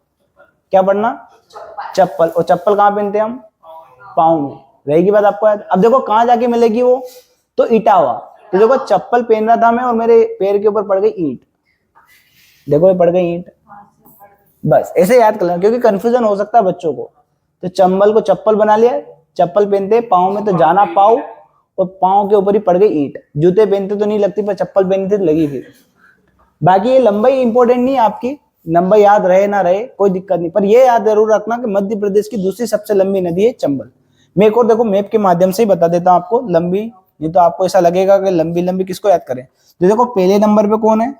क्या पढ़ना? चप्पल। और चप्पल कहाँ पहनते हैं हम? पाँव में। रहेगी बात आपको याद। अब देखो कहाँ जाके मिलेगी वो? तो इटावा। तो देखो चप्पल पहन रहा था मैं और मेरे पैर के ऊपर पड़ गई ईंट, देखो ये पड़ गई ईंट, बस ऐसे याद कर लेना क्योंकि कंफ्यूजन हो सकता है बच्चों को। तो चंबल को चप्पल बना लिया, चप्पल पहनते पाँव में तो जाना पाओ, और पाँव के ऊपर ही पड़ गई ईंट। जूते पहनते तो नहीं लगती, पर चप्पल पहनते तो लगी। फिर बाकी ये लंबाई इंपॉर्टेंट नहीं है आपकी, लंबाई याद रहे ना रहे कोई दिक्कत नहीं, पर ये याद जरूर रखना कि मध्य प्रदेश की दूसरी सबसे लंबी नदी है चंबल। मैं एक और देखो मैप के माध्यम से ही बता देता हूं आपको लंबी, नहीं तो आपको ऐसा लगेगा कि लंबी लंबी किसको याद करें। तो देखो पहले नंबर पे कौन है?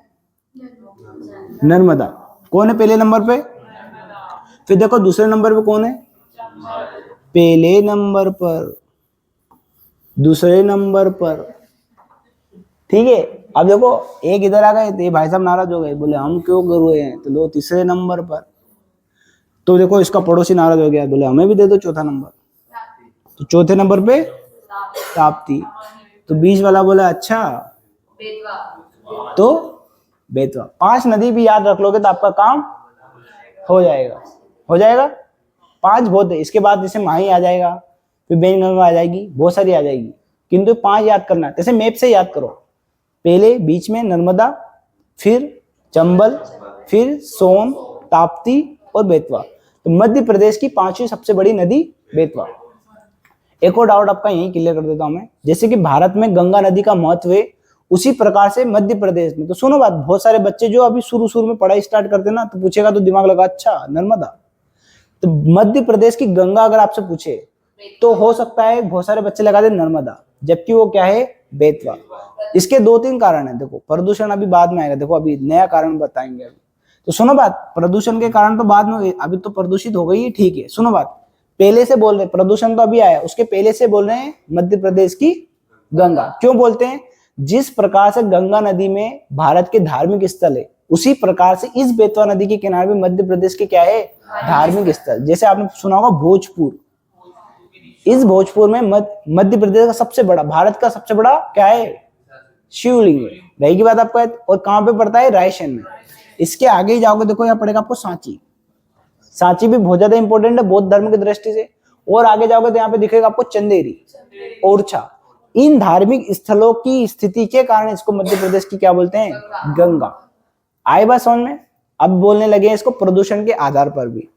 नर्मदा। कौन है पहले नंबर पे? फिर देखो दूसरे नंबर पे कौन है? पहले नंबर पर, दूसरे नंबर पर। ठीक है, अब देखो एक इधर आ गए तो ये भाई साहब नाराज हो गए, बोले हम क्यों हुए हैं, तो लो तीसरे नंबर पर। तो देखो इसका पड़ोसी नाराज हो गया, बोले हमें भी दे दो चौथा नंबर, तो चौथे नंबर पे ताप्ती। तो बीच वाला बोला अच्छा तो बेतवा। 5 नदी भी याद रख लोगे तो आपका काम हो जाएगा, हो जाएगा। 5 बहुत है, इसके बाद जैसे माही आ जाएगा, फिर बेनगंगा आ जाएगी, बहुत सारी आ जाएगी, किंतु 5 याद करना है। जैसे मैप से याद करो, पहले बीच में नर्मदा, फिर चंबल, फिर सोन, ताप्ती और बेतवा। तो मध्य प्रदेश की 5वीं सबसे बड़ी नदी बेतवा। एक और डाउट आपका यही क्लियर कर देता हूं मैं, जैसे कि भारत में गंगा नदी का महत्व है, उसी प्रकार से मध्य प्रदेश में। तो सुनो बात, बहुत सारे बच्चे जो अभी शुरू में पढ़ाई स्टार्ट करते ना, तो पूछेगा तो दिमाग लगा अच्छा नर्मदा। तो मध्य प्रदेश की गंगा अगर आपसे पूछे तो हो सकता है बहुत सारे बच्चे लगा दे नर्मदा, जबकि वो क्या है? बेतवा। इसके 2-3 कारण है। देखो प्रदूषण अभी बाद में आएगा, देखो अभी नया कारण बताएंगे अभी। तो सुनो बात, प्रदूषण के कारण तो बाद में, अभी तो प्रदूषित हो गई है, ठीक है। सुनो बात, पहले से बोल रहे, प्रदूषण तो अभी आया, उसके पहले से बोल रहे हैं मध्य प्रदेश की गंगा। क्यों बोलते हैं? जिस प्रकार से गंगा नदी में भारत के धार्मिक स्थल है, उसी प्रकार से इस बेतवा नदी के किनारे में मध्य प्रदेश के क्या है? धार्मिक स्थल। जैसे आपने सुना होगा भोजपुर, इस भोजपुर में मध्य प्रदेश का सबसे बड़ा, भारत का सबसे बड़ा क्या है? शिवलिंग है। रहेगी बात आपको। और कहां पे पड़ता है? रायसेन में। इसके आगे ही जाओगे, देखो यहाँ पड़ेगा आपको सांची। सांची भी बहुत ज्यादा इंपॉर्टेंट है बौद्ध धर्म की दृष्टि से। और आगे जाओगे तो यहाँ पे दिखेगा आपको चंदेरी, ओरछा। इन धार्मिक स्थलों की स्थिति के कारण इसको मध्य प्रदेश की क्या बोलते हैं? गंगा। आए बात समझ में? अब बोलने लगे हैं इसको प्रदूषण के आधार पर भी,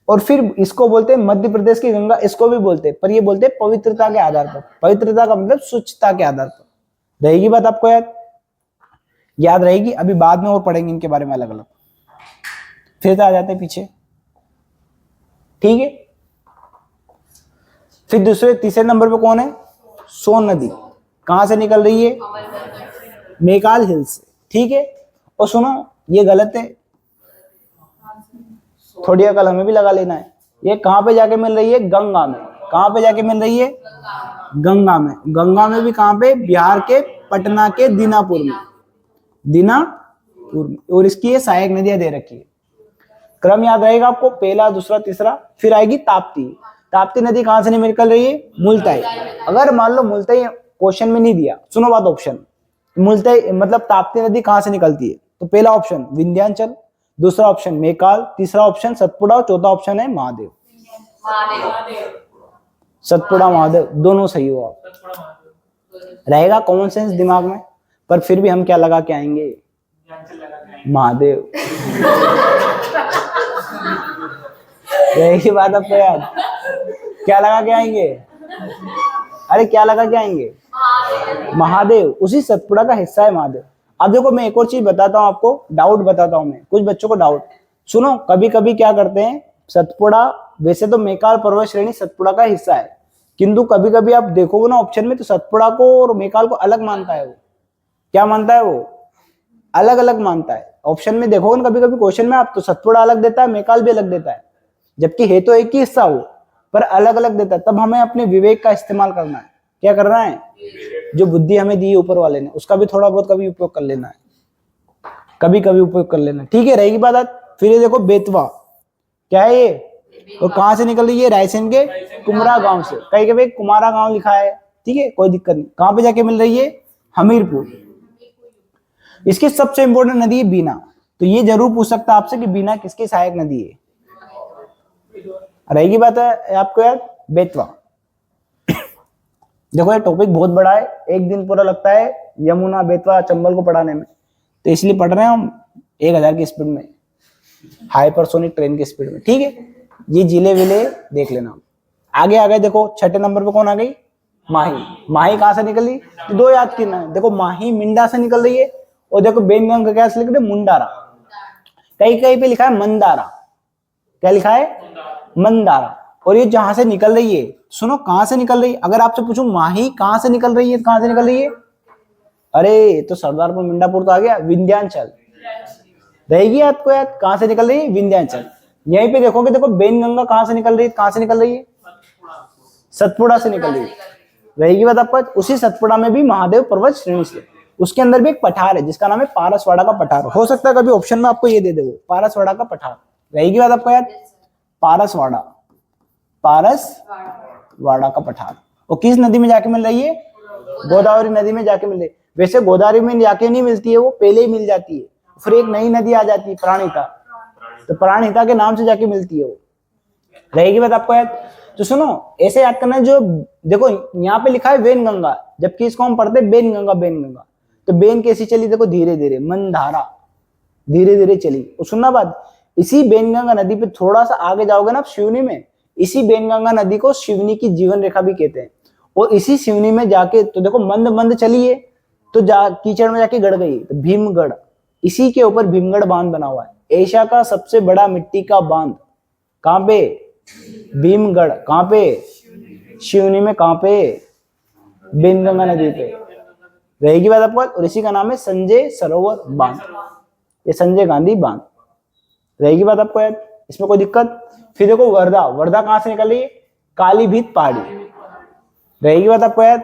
और फिर इसको बोलते हैं मध्य प्रदेश की गंगा, इसको भी बोलते हैं, पर ये बोलते हैं पवित्रता के आधार पर। पवित्रता का मतलब स्वच्छता के आधार पर। रहेगी बात आपको याद रहेगी। अभी बाद में और पढ़ेंगे इनके बारे में अलग अलग। फिर तो आ जाते हैं पीछे, ठीक है। फिर दूसरे तीसरे नंबर पे कौन है? सोन नदी। कहां से निकल रही है? मेकाल हिल से, ठीक है। और सुनो ये गलत है, थोड़ी अकल हमें भी लगा लेना है। ये कहां पे जाके मिल रही है? गंगा में। कहां पे जाके मिल रही है? गंगा में। गंगा में भी कहां पे? बिहार के पटना के दीनापुर में, दीनापुर में। और इसकी ये सहायक नदियां दे रखी है। क्रम याद रहेगा आपको, पहला, दूसरा, तीसरा। फिर आएगी ताप्ती। ताप्ती नदी कहां से निकल रही है? मुल्ताई। अगर मान लो मुल्ताई क्वेश्चन में नहीं दिया, सुनो बात ऑप्शन, मुल्ताई मतलब ताप्ती नदी कहां से निकलती है? तो पहला ऑप्शन विंध्याचल, दूसरा ऑप्शन मेकाल, तीसरा ऑप्शन सतपुड़ा और चौथा ऑप्शन है महादेव। सतपुड़ा महादेव दोनों सही हो आप। सतपुड़ा महादेव रहेगा कॉमन सेंस दिमाग में, पर फिर भी हम क्या लगा के आएंगे, विंध्याचल लगा के आएंगे। महादेव। रहेगी बात आपको याद, क्या लगा के आएंगे, अरे क्या लगा के आएंगे, महादेव। उसी सतपुड़ा का हिस्सा है महादेव। अब देखो मैं एक और चीज बताता हूँ आपको, डाउट बताता हूँ मैं, कुछ बच्चों को डाउट। सुनो, कभी कभी क्या करते हैं, सतपुड़ा वैसे तो मेकाल पर्वत श्रेणी सतपुड़ा का हिस्सा है, किंतु कभी कभी आप देखोगे ना ऑप्शन में तो सतपुड़ा को और मेकाल को अलग मानता है वो। क्या मानता है वो, अलग अलग मानता है। ऑप्शन में देखोगे ना कभी कभी क्वेश्चन में आप, तो सतपुड़ा अलग देता है, मेकाल भी अलग देता है, जबकि है तो एक ही हिस्सा हो पर अलग अलग देता है। तब हमें अपने विवेक का इस्तेमाल करना है। क्या करना है, जो बुद्धि हमें दी है ऊपर वाले ने, उसका भी थोड़ा बहुत कभी उपयोग कर लेना है, कभी कभी उपयोग कर लेना। ठीक है, रहेगी बात। फिर ये देखो बेतवा, क्या है ये, और कहां से निकल रही है, रायसेन के कुमरा गांव से। कहीं कभी कुमारा गांव लिखा है, ठीक है, कोई दिक्कत नहीं। कहां पे जाके मिल रही है, हमीरपुर। इसकी सबसे इंपॉर्टेंट नदी है बीना। तो ये जरूर पूछ सकता है आपसे कि बीना किसकी सहायक नदी है। रहेगी बात है आपको याद, बेतवा। देखो ये टॉपिक बहुत बड़ा है, एक दिन पूरा लगता है यमुना बेतवा चंबल को पढ़ाने में, तो इसलिए पढ़ रहे हैं हम 1000 की स्पीड में, हाइपरसोनिक ट्रेन की स्पीड में। ठीक है, ये जिले विले देख लेना। आगे आ गए, देखो छठे नंबर पे कौन आ गई, माही। माही कहां से निकली, तो दो याद करना है। देखो माही मिंडा से निकल रही है, और देखो बेनगंग का क्या लिख रहे, मुंडारा। कहीं कहीं पे लिखा है मंदारा। क्या लिखा है, मंदारा। और ये जहां से निकल रही है, सुनो कहां से निकल रही है, अगर आपसे पूछूं माही कहां से निकल रही है, कहां से निकल रही है, अरे तो सरदारपुर मिंडापुर तो आ गया, विंध्याचल। रहेगी आपको याद, कहां से निकल रही है, विंध्याचल। यहीं पे देखोगे, देखो बेनगंगा कहां से निकल रही है, कहां से निकल रही है, सतपुड़ा से निकल रही है। रहेगी बात आपको, उसी सतपुड़ा में भी महादेव पर्वत श्रेणी से, उसके अंदर भी एक पठार है जिसका नाम है पारसवाड़ा का पठार। हो सकता है कभी ऑप्शन में आपको ये दे दे वो, पारसवाड़ा का पठार। रहेगी बात आपको याद, पारसवाड़ा, पारसवाड़ा का पठार। और किस नदी में जाके मिल रही है, गोदावरी नदी में जाके मिल रही है। वैसे गोदावरी में जाके नहीं मिलती है, वो पहले ही मिल जाती है, फिर एक नई नदी आ जाती है प्राणहिता, तो प्राणहिता के नाम से जाके मिलती है वो। रहेगी बात आपको याद। तो सुनो ऐसे याद करना, जो देखो यहाँ पे लिखा है वेनगंगा, जबकि इसको हम पढ़ते बेनगंगा, बेनगंगा। तो बेन कैसी चली, देखो धीरे धीरे, मंदारा धीरे धीरे चली। और सुनना बात, इसी बेनगंगा नदी पे थोड़ा सा आगे जाओगे ना आप शिवनी में, इसी बेनगंगा नदी को शिवनी की जीवन रेखा भी कहते हैं। और इसी शिवनी में जाके तो देखो मंद मंद चली है, तो कीचड़ में जाके गड़ गई, तो भीमगढ़, इसी के ऊपर भीमगढ़ बांध बना हुआ है, एशिया का सबसे बड़ा मिट्टी का बांध। कहां पे, भीमगढ़। कहां पे, शिवनी में। कहां पे, बेनगंगा नदी पे। रहेगी बात आपको। और इसी का नाम है संजय सरोवर बांध, ये संजय गांधी बांध। रहेगी बात आपको याद, इसमें कोई दिक्कत। फिर देखो वर्धा, वर्धा कहां से निकल रही है, कालीभीत पहाड़ी। रहेगी बात आपको याद।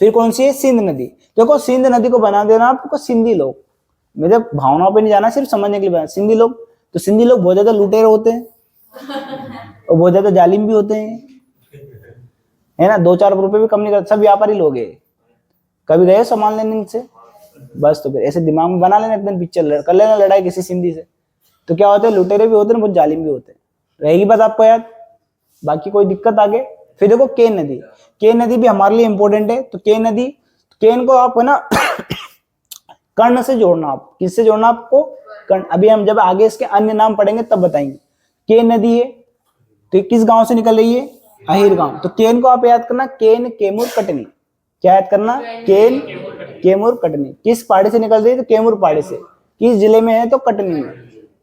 फिर कौन सी है, सिंध नदी। देखो सिंध नदी को बना देना आपको सिंधी लोग, मेरे भावनाओं पे नहीं जाना, सिर्फ समझने के लिए बना। सिंधी लोग, तो सिंधी लोग बहुत ज्यादा लुटेरे होते हैं और बहुत ज्यादा जालिम भी होते हैं, है ना। 2-4 रुपए भी कम नहीं करते, सब व्यापारी लोग हैं। कभी गए सामान लेने से, बस तो फिर ऐसे दिमाग में बना लेना, एक दिन पिक्चर कर लेना लड़ाई किसी सिंधी से, तो क्या होता है, लुटेरे भी होते हैं, बहुत जालिम भी होते हैं। रहेगी बात आपको याद, बाकी कोई दिक्कत आगे। फिर देखो केन नदी, केन नदी भी हमारे लिए इंपॉर्टेंट है। तो केन नदी, केन को आप है ना कर्ण से जोड़ना, आप किससे जोड़ना, आपको कर्ण। अभी हम जब आगे इसके अन्य नाम पढ़ेंगे तब बताएंगे। केन नदी है, तो किस गांव से निकल रही है, अहिर गांव। तो केन को आप याद करना, केन केमुर कटनी। क्या याद करना, केन केमुर कटनी। किस पहाड़ी से निकल रही है, तो केमुर पहाड़ी से। किस जिले में है, तो कटनी में।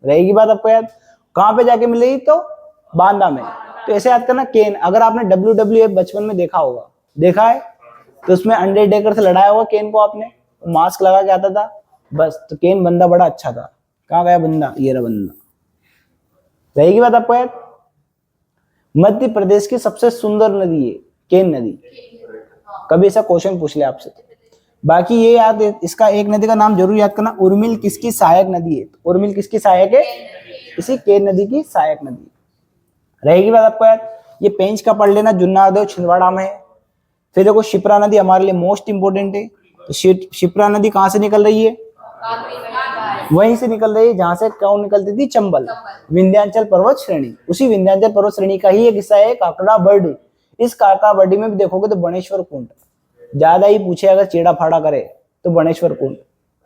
रहेगी बात आपको याद। कहां पे जाके मिल रही, तो बांदा में। तो ऐसे याद करना केन। अगर आपने WWF बचपन में देखा होगा, देखा है, तो उसमें अंडरटेकर से लड़ाया होगा केन को आपने, मास्क लगा के आता था, बस। तो केन बंदा बड़ा अच्छा था। कहाँ गया बंदा, ये रहा बंदा। रहेगी बात आपको याद। मध्य प्रदेश की सबसे सुंदर नदी है केन नदी, कभी ऐसा क्वेश्चन पूछ ले आपसे। बाकी ये याद, इसका एक नदी का नाम जरूर याद करना, उर्मिल किसकी सहायक नदी है। उर्मिल किसकी सहायक है, इसी केन नदी की सहायक नदी। रहेगी बात आपको याद। ये पेंच का पढ़ लेना, जुन्नारदेव छिंदवाड़ा में है। फिर देखो शिप्रा नदी हमारे लिए मोस्ट इंपोर्टेंट है। तो शिप्रा नदी कहां से निकल रही है, वहीं से निकल रही है जहां से कौन निकलती थी, चंबल, विंध्याचल पर्वत श्रेणी। उसी विंध्याचल पर्वत श्रेणी का ही एक हिस्सा है काकड़ा बर्डी। इस काकड़ा बर्डी में भी देखोगे तो बनेश्वर कुंड, ज्यादा ही पूछे अगर चेड़ा फाड़ा करे तो बनेश्वर कुंड,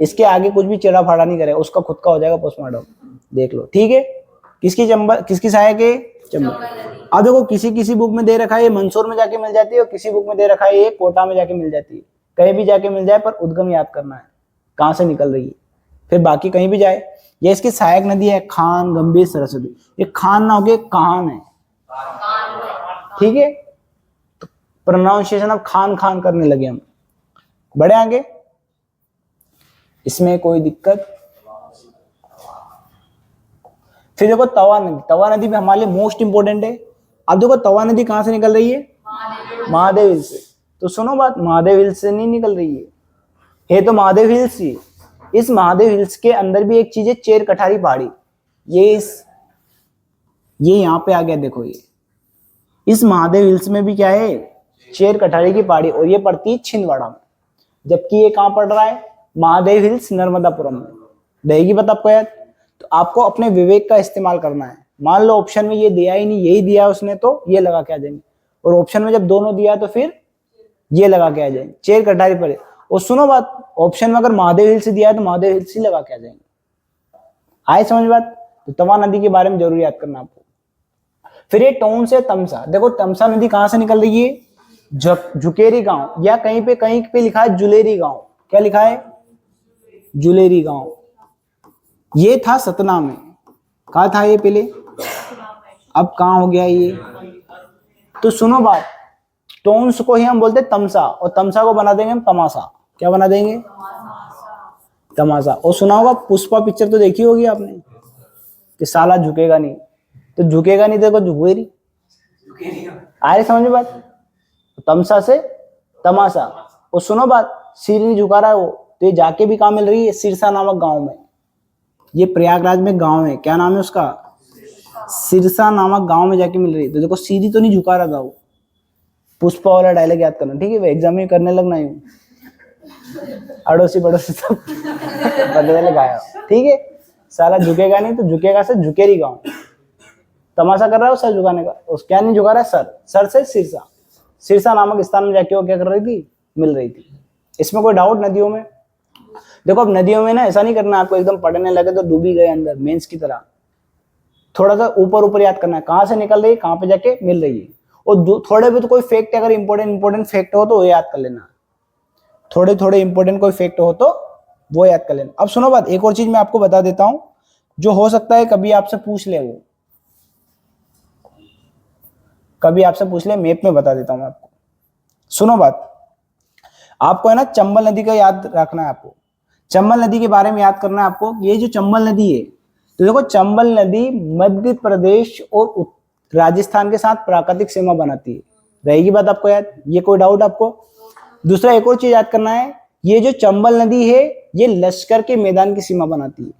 इसके आगे कुछ भी चेड़ा फाड़ा नहीं करे, उसका खुद का हो जाएगा पोस्टमार्टम, देख लो। ठीक है, किसकी चंबल, किसकी सहायक है, चंबल। अब देखो किसी किसी बुक में दे रखा है ये मंदसौर में जाके मिल जाती है, और किसी बुक में दे रखा है ये कोटा में जाके मिल जाती है। कहीं भी जाके मिल जाए पर उद्गम याद करना है, कहाँ से निकल रही है, फिर बाकी कहीं भी जाए। ये इसकी सहायक नदी है खान, गंभीर, सरस्वती। ये खान ना होके कान है, ठीक है, तो प्रोनाउंसिएशन अब खान खान करने लगे हम। बढ़े आगे, इसमें कोई दिक्कत। फिर देखो तवा नदी, तवा नदी भी हमारे लिए मोस्ट इंपोर्टेंट है। अब देखो तवा नदी कहां से निकल रही है, महादेव हिल से। तो सुनो बात, महादेव हिल से नहीं निकल रही है तो महादेव हिल्स ही। इस महादेव हिल्स के अंदर भी एक चीज है, चेर कठारी पहाड़ी। ये यहाँ पे आ गया, देखो ये इस महादेव हिल्स में भी क्या है, चेर कठारी की पहाड़ी, और ये पड़ती है छिंदवाड़ा में। जबकि ये कहाँ पड़ रहा है, महादेव हिल्स नर्मदापुरम में। रहेगी बात आपको याद। तो आपको अपने विवेक का इस्तेमाल करना है। मान लो ऑप्शन में ये दिया ही नहीं, यही दिया उसने, तो ये लगा के आ जाएंगे, और ऑप्शन में जब दोनों दिया तो फिर ये लगा के आ जाएंगे, चेर कटारी पर। और सुनो बात, ऑप्शन में अगर महादेव हिल्स दिया है तो महादेव हिल्स ही लगा के आ जाएंगे। आए समझ बात। तो तवा नदी के बारे में जरूर याद करना आपको। फिर ये टोन से तमसा, देखो तमसा नदी कहां से निकल रही है, झुकेरी गांव, या कहीं पे लिखा है जुलेरी गांव। क्या लिखा है, जुलेरी गांव। ये था सतना में, कहा था ये पहले, अब कहां हो गया ये। तो सुनो बात, टोन्स को ही हम बोलते तमसा, और तमसा को बना देंगे हम तमाशा। क्या बना देंगे, तमाशा। और सुना होगा पुष्पा पिक्चर तो देखी होगी आपने, कि साला झुकेगा नहीं, तो झुकेगा नहीं, देखो झुकेरी। आ रही समझ में बात। तमसा से तमाशा। और सुनो बात, सिर नहीं झुका रहा है वो, तो ये जाके भी कहाँ मिल रही है, सिरसा नामक गांव में। ये प्रयागराज में गांव है, क्या नाम है उसका, सिरसा नामक गांव में जाके मिल रही है। तो देखो सीधी तो नहीं झुका रहा था वो। पुष्पा वाला डायलॉग याद करना, ठीक है, एग्जाम में करने लगना ही, अड़ोसी पड़ोसी सब बदले लगाया, ठीक है। साला झुकेगा नहीं, तो झुकेगा से झुकेरी गांव। तमाशा कर रहा है वो सर झुकाने का, उस क्या नहीं झुका रहा है, सर से सिरसा, सिरसा नामक स्थान में जाके वो क्या कर रही थी, मिल रही थी। इसमें कोई डाउट नदियों में। देखो अब नदियों में ना ऐसा नहीं करना आपको एकदम पढ़ने लगे तो डूबी गए अंदर मेंस की तरह। थोड़ा सा ऊपर ऊपर याद करना है, कहाँ से निकल रही है, कहाँ पे जाके मिल रही है। और थोड़े भी तो कोई फैक्ट, अगर इंपॉर्टेंट फैक्ट हो तो वो याद कर लेना। थोड़े इंपॉर्टेंट कोई फैक्ट हो तो वो याद कर लेना। अब सुनो बात, एक और चीज मैं आपको बता देता हूं, जो हो सकता है कभी आपसे पूछ ले, वो कभी आपसे पूछ ले, मैप में बता देता हूं मैं आपको। सुनो बात, आपको है ना चंबल नदी का याद रखना है। आपको चंबल नदी के बारे में याद करना है आपको। ये जो चंबल नदी है, तो देखो चंबल नदी मध्य प्रदेश और राजस्थान के साथ प्राकृतिक सीमा बनाती है। रहेगी बात आपको याद, ये कोई डाउट आपको। दूसरा एक और चीज याद करना है, ये जो चंबल नदी है ये लश्कर के मैदान की सीमा बनाती है।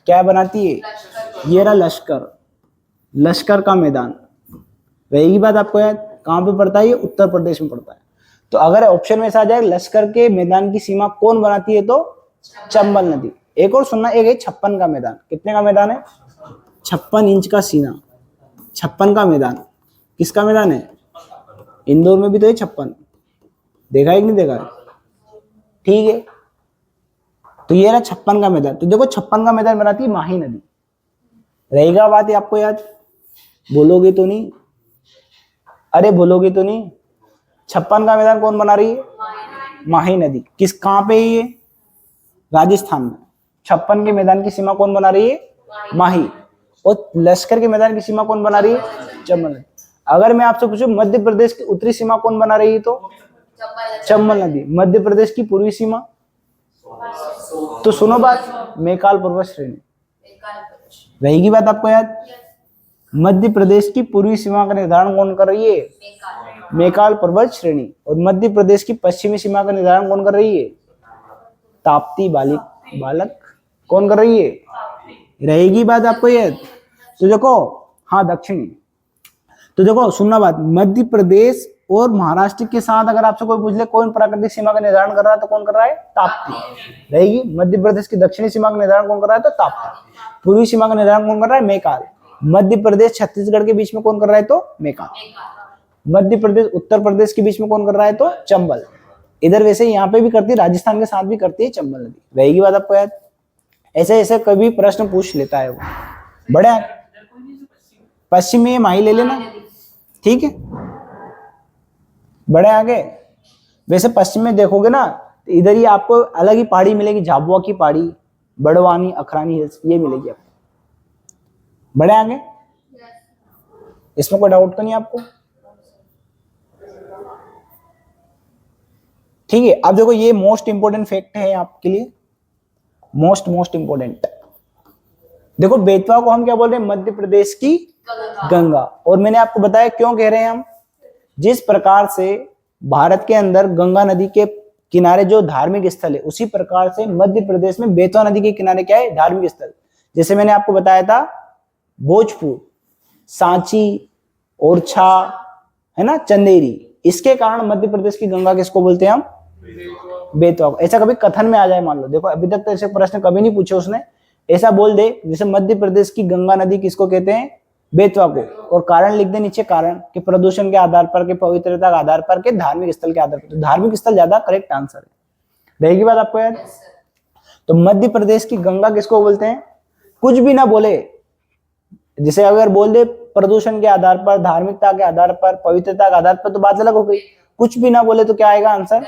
क्या बनाती है, ये रहा लश्कर का मैदान। रहेगी बात आपको याद, कहाँ पे पड़ता है, ये उत्तर प्रदेश में पड़ता है। तो अगर ऑप्शन में से आ जाए लश्कर के मैदान की सीमा कौन बनाती है, तो चंबल नदी। एक और सुनना, एक है 56 का मैदान। कितने का मैदान है, 56 इंच का सीना, 56 का मैदान। किसका मैदान है, इंदौर में भी तो है 56, देखा है कि नहीं देखा है, ठीक है। तो ये रहा 56 का मैदान। तो देखो 56 का मैदान बनाती है माही नदी। रहेगा बात ये आपको याद, बोलोगे तो नहीं, अरे बोलोगे तो नहीं। 56 का मैदान कौन बना रही है, माही नदी। किस, कहाँ पे है ये, राजस्थान में। 56 के मैदान की सीमा कौन बना रही है, माही। और लश्कर के मैदान की सीमा कौन बना रही है, चंबल नदी। अगर मैं आपसे पूछूं मध्य प्रदेश की उत्तरी सीमा कौन बना रही है, तो चंबल नदी। मध्य प्रदेश की पूर्वी सीमा, तो सुनो बात, मैकाल पर्वत श्रेणी। रहेगी बात आपको याद। मध्य प्रदेश की पूर्वी सीमा का निर्धारण कौन कर रही है, मैकाल पर्वत श्रेणी। और मध्य प्रदेश की पश्चिमी सीमा का निर्धारण कौन कर रही है, ताप्ती बालक कौन कर रही है। रहेगी बात आपको याद। तो देखो, हाँ दक्षिणी। तो देखो सुनना बात, मध्य प्रदेश और महाराष्ट्र के साथ अगर आपसे कोई पूछ ले कौन प्राकृतिक सीमा का निर्धारण कर रहा है तो कौन कर रहा है? ताप्ती रहेगी। मध्य प्रदेश की दक्षिणी सीमा का निर्धारण कौन कर रहा है? तो ताप्ती। पूर्वी सीमा का निर्धारण कौन कर रहा है? मैकाल। मध्य प्रदेश छत्तीसगढ़ के बीच में कौन कर रहा है? तो मैकाल। मध्य प्रदेश उत्तर प्रदेश के बीच में कौन कर रहा है? तो चंबल। इधर वैसे यहाँ पे भी करती है, राजस्थान के साथ भी करती है चंबल नदी। रहेगी बात आपको याद? ऐसे ऐसे कभी प्रश्न पूछ लेता है वो। बड़े पश्चिम में माही ले लेना, ठीक है। बड़े आगे वैसे पश्चिम में देखोगे ना तो इधर ही आपको अलग ही पहाड़ी मिलेगी, झाबुआ की पहाड़ी, बड़वानी, अखरानी हिल्स, ये मिलेगी आपको। बड़े आगे इसमें कोई डाउट तो नहीं आपको? ठीक है। अब देखो ये मोस्ट इंपोर्टेंट फैक्ट है आपके लिए, मोस्ट इंपोर्टेंट। देखो बेतवा को हम क्या बोल रहे हैं? मध्य प्रदेश की गंगा। और मैंने आपको बताया क्यों कह रहे हैं हम। जिस प्रकार से भारत के अंदर गंगा नदी के किनारे जो धार्मिक स्थल है, उसी प्रकार से मध्य प्रदेश में बेतवा नदी के किनारे क्या है? धार्मिक स्थल। जैसे मैंने आपको बताया था भोजपुर, सांची, ओरछा, है ना, चंदेरी। इसके कारण मध्य प्रदेश की गंगा किसको बोलते हैं हम? बेतवा। ऐसा कभी कथन में आ जाए, मान लो, देखो अभी तक तो ऐसे प्रश्न कभी नहीं पूछे उसने, ऐसा बोल दे जैसे मध्य प्रदेश की गंगा नदी किसको कहते हैं? बेतवा को। और कारण लिख दे नीचे, कारण कि प्रदूषण के आधार पर, के पवित्रता के आधार पर, के धार्मिक स्थल के आधार पर। तो धार्मिक स्थल ज्यादा करेक्ट आंसर है। रहेगी बात आपको याद? तो मध्य प्रदेश की गंगा किसको बोलते हैं? कुछ भी ना बोले, जैसे अगर बोल दे प्रदूषण के आधार पर, धार्मिकता के आधार पर, पवित्रता के आधार पर, तो बात अलग हो गई। कुछ भी ना बोले तो क्या आएगा आंसर?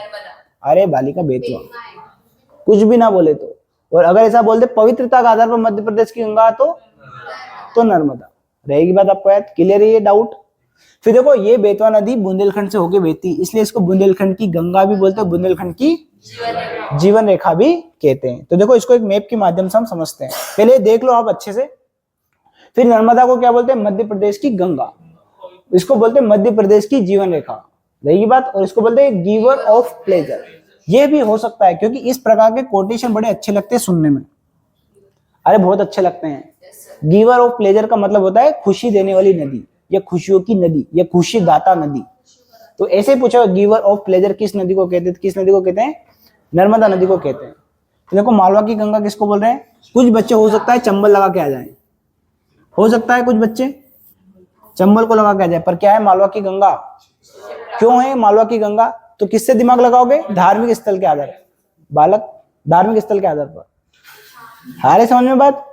अरे बालिका बेतवा। कुछ भी ना बोले तो। और अगर ऐसा बोल दे पवित्रता के आधार पर मध्य प्रदेश की गंगा तो नर्मदा। रहेगी बात आपको याद? क्लियर है ये डाउट? फिर देखो ये बेतवा नदी बुंदेलखंड से होके बहती, इसलिए इसको बुंदेलखंड की गंगा भी बोलते हैं, बुंदेलखंड की जीवन रेखा भी कहते हैं। तो देखो इसको एक मैप के माध्यम से हम समझते हैं, पहले देख लो आप अच्छे से। फिर नर्मदा को क्या बोलते हैं? मध्य प्रदेश की गंगा। इसको बोलते हैं मध्य प्रदेश की जीवन रेखा। रहेगी बात? और इसको बोलते हैं गिवर ऑफ प्लेजर। ये भी हो सकता है क्योंकि इस प्रकार के कोटेशन बड़े अच्छे लगते हैं सुनने में। अरे बहुत अच्छे लगते हैं। गिवर ऑफ प्लेजर का मतलब होता है खुशी देने वाली नदी, या खुशियों की नदी, या खुशी दाता नदी। तो ऐसे पूछा गिवर ऑफ प्लेजर किस नदी को कहते हैं? किस नदी को कहते हैं? नर्मदा नदी को कहते हैं। तो देखो मालवा की गंगा किसको बोल रहे हैं? कुछ बच्चे हो सकता है चंबल लगा के आ जाए, हो सकता है कुछ बच्चे चंबल को लगा के आ जाए, पर क्या है मालवा की गंगा? क्यों है मालवा की गंगा? तो किससे दिमाग लगाओगे? धार्मिक स्थल के आधार पर बालक, धार्मिक स्थल के आधार पर। हारे समझ में बात?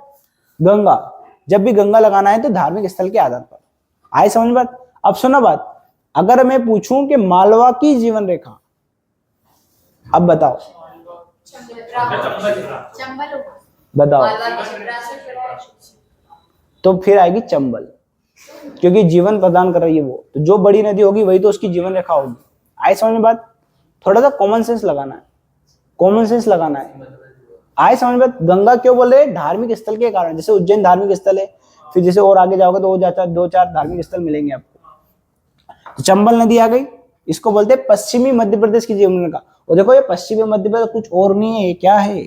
गंगा, जब भी गंगा लगाना है तो धार्मिक स्थल के आधार पर। आए समझ में बात? अब सुनो बात, अगर मैं पूछूं कि मालवा की जीवन रेखा, अब बताओ बताओ, तो फिर आएगी चंबल, क्योंकि जीवन प्रदान कर रही है वो। तो जो बड़ी नदी होगी वही तो उसकी जीवन रेखा होगी। आए समझ में बात? थोड़ा सा कॉमन सेंस लगाना है, कॉमन सेंस लगाना है। आए समझ में बात? गंगा क्यों बोले? धार्मिक स्थल के कारण। जैसे उज्जैन धार्मिक स्थल है, फिर जैसे और आगे जाओगे तो वो जाता है 2-4 धार्मिक स्थल मिलेंगे आपको। तो चंबल नदी आ गई, इसको बोलते हैं पश्चिमी मध्य प्रदेश की जीवन रेखा। और देखो ये पश्चिमी मध्य प्रदेश कुछ और नहीं है, क्या है?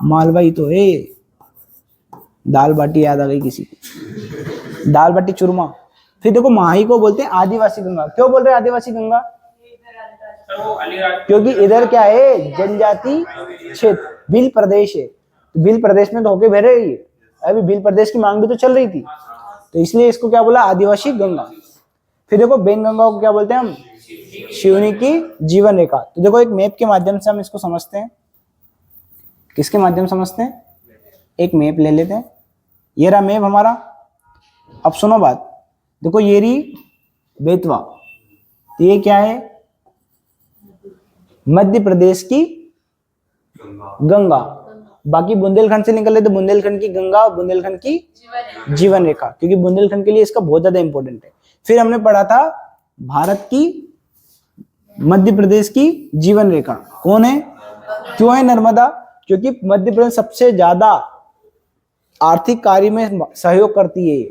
मालवा ही तो है। दाल बाटी याद आ गई किसी की? दाल बाटी चूरमा। फिर देखो माही को बोलते हैं आदिवासी गंगा। क्यों बोल रहे हैं आदिवासी गंगा? क्योंकि इधर क्या है? जनजाति क्षेत्र, भील प्रदेश है। तो भील प्रदेश में तो होके बह रही है, अभी भील प्रदेश की मांग भी तो चल रही थी, तो इसलिए इसको क्या बोला? आदिवासी गंगा। फिर देखो बेन गंगा को क्या बोलते हैं हम? शिवनी की जीवन रेखा। तो देखो एक मैप के माध्यम से हम इसको समझते हैं। किसके माध्यम से समझते हैं? एक मैप ले लेते हैं। ये रहा मैप हमारा। अब सुनो बात, देखो ये रही बेतवा, तो ये क्या है? मध्य प्रदेश की गंगा। बाकी बुंदेलखंड से निकल रहे तो बुंदेलखंड की गंगा, बुंदेलखंड की जीवन रेखा, क्योंकि बुंदेलखंड के लिए इसका बहुत ज्यादा इंपॉर्टेंट है। फिर हमने पढ़ा था भारत की मध्य प्रदेश की जीवन रेखा कौन है? क्यों है नर्मदा? क्योंकि मध्य प्रदेश सबसे ज्यादा आर्थिक कार्य में सहयोग करती है,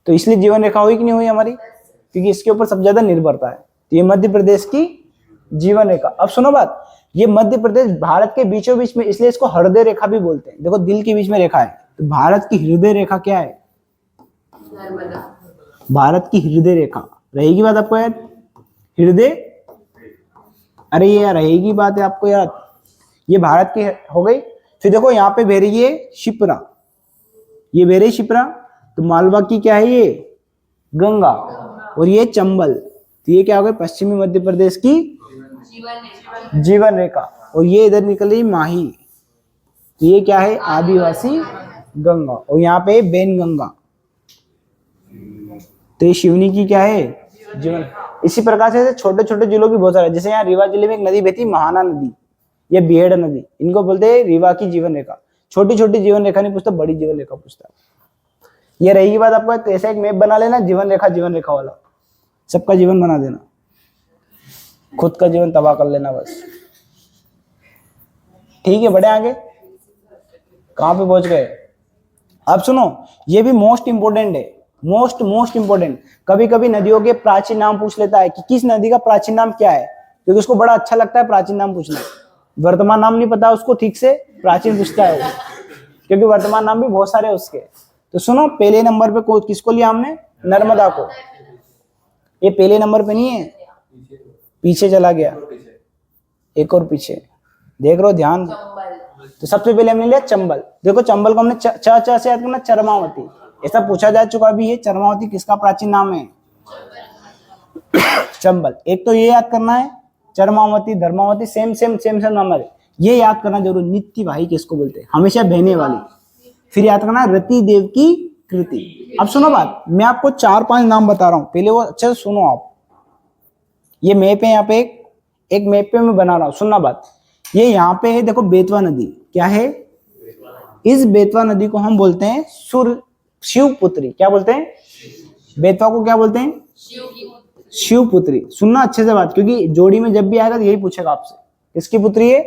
तो इसलिए जीवन रेखा हुई कि नहीं हुई हमारी? क्योंकि इसके ऊपर सबसे ज्यादा निर्भरता है। तो ये मध्य प्रदेश की जीवन रेखा। अब सुनो बात, ये मध्य प्रदेश भारत के बीचों बीच में, इसलिए इसको हृदय रेखा भी बोलते हैं। देखो दिल के बीच में रेखा है, तो भारत की हृदय रेखा क्या है? भारत की हृदय रेखा। रहेगी बात आपको याद? हृदय, अरे ये रहेगी बात है आपको याद, ये भारत की हो गई। फिर देखो यहाँ पे बह रही है शिप्रा, ये बह रही शिप्रा, तो मालवा की क्या है ये गंगा, और ये चंबल, तो ये क्या हो गई पश्चिमी मध्य प्रदेश की जीवन रेखा, और ये इधर निकल रही माही, तो ये क्या है आदिवासी गंगा, और यहाँ पे बेन गंगा, तो ये शिवनी की क्या है जीवन। इसी प्रकार से छोटे छोटे जिलों की बहुत सारे, जैसे यहाँ रीवा जिले में एक नदी बहती महाना नदी, ये बिहेड़ नदी, इनको बोलते हैं रीवा की जीवन रेखा। छोटी छोटी जीवन रेखा नहीं पूछता, बड़ी जीवन रेखा पूछता। ये रहेगी बात आपको, ऐसा एक मैप बना लेना जीवन रेखा वाला, सबका जीवन बना देना, खुद का जीवन तबाह कर लेना बस। ठीक है, बढ़े आगे, कहां पे पहुंच गए। अब सुनो, ये भी मोस्ट इंपोर्टेंट है, मोस्ट इंपोर्टेंट। कभी कभी नदियों के प्राचीन नाम पूछ लेता है कि किस नदी का प्राचीन नाम क्या है, क्योंकि उसको बड़ा अच्छा लगता है प्राचीन नाम पूछना। वर्तमान नाम नहीं पता उसको ठीक से, प्राचीन पूछता है वो, क्योंकि वर्तमान नाम भी बहुत सारे उसके। तो सुनो, पहले नंबर पे किसको लिया हमने, नर्मदा को। ये पहले नंबर पे नहीं है, पीछे चला गया, एक और पीछे, देख रहे हो ध्यान। तो सबसे पहले हमने लिया चंबल। देखो चंबल को हमने च से याद करना, चरमावती। ऐसा पूछा जा चुका भी है, चरमावती किसका प्राचीन नाम है, चंबल। एक तो ये याद करना है, चरमावती धर्मावती सेम नंबर है, ये याद करना जरूर। नित्य भाई किसको बोलते हैं, हमेशा बहने वाली। फिर याद करना रति देव की कृति। अब सुनो बात, मैं आपको 4-5 नाम बता रहा हूं, पहले वो अच्छे से सुनो आप। ये मैप है, यहाँ पे एक मैप पे मैं बना रहा हूं, सुनना बात। ये यहाँ पे है, देखो बेतवा नदी, क्या है, इस बेतवा नदी को हम बोलते हैं शिवपुत्री। क्या बोलते हैं, बेतवा को क्या बोलते हैं, शिवपुत्री। सुनना अच्छे से बात, क्योंकि जोड़ी में जब भी आएगा तो यही पूछेगा आपसे, किसकी पुत्री है।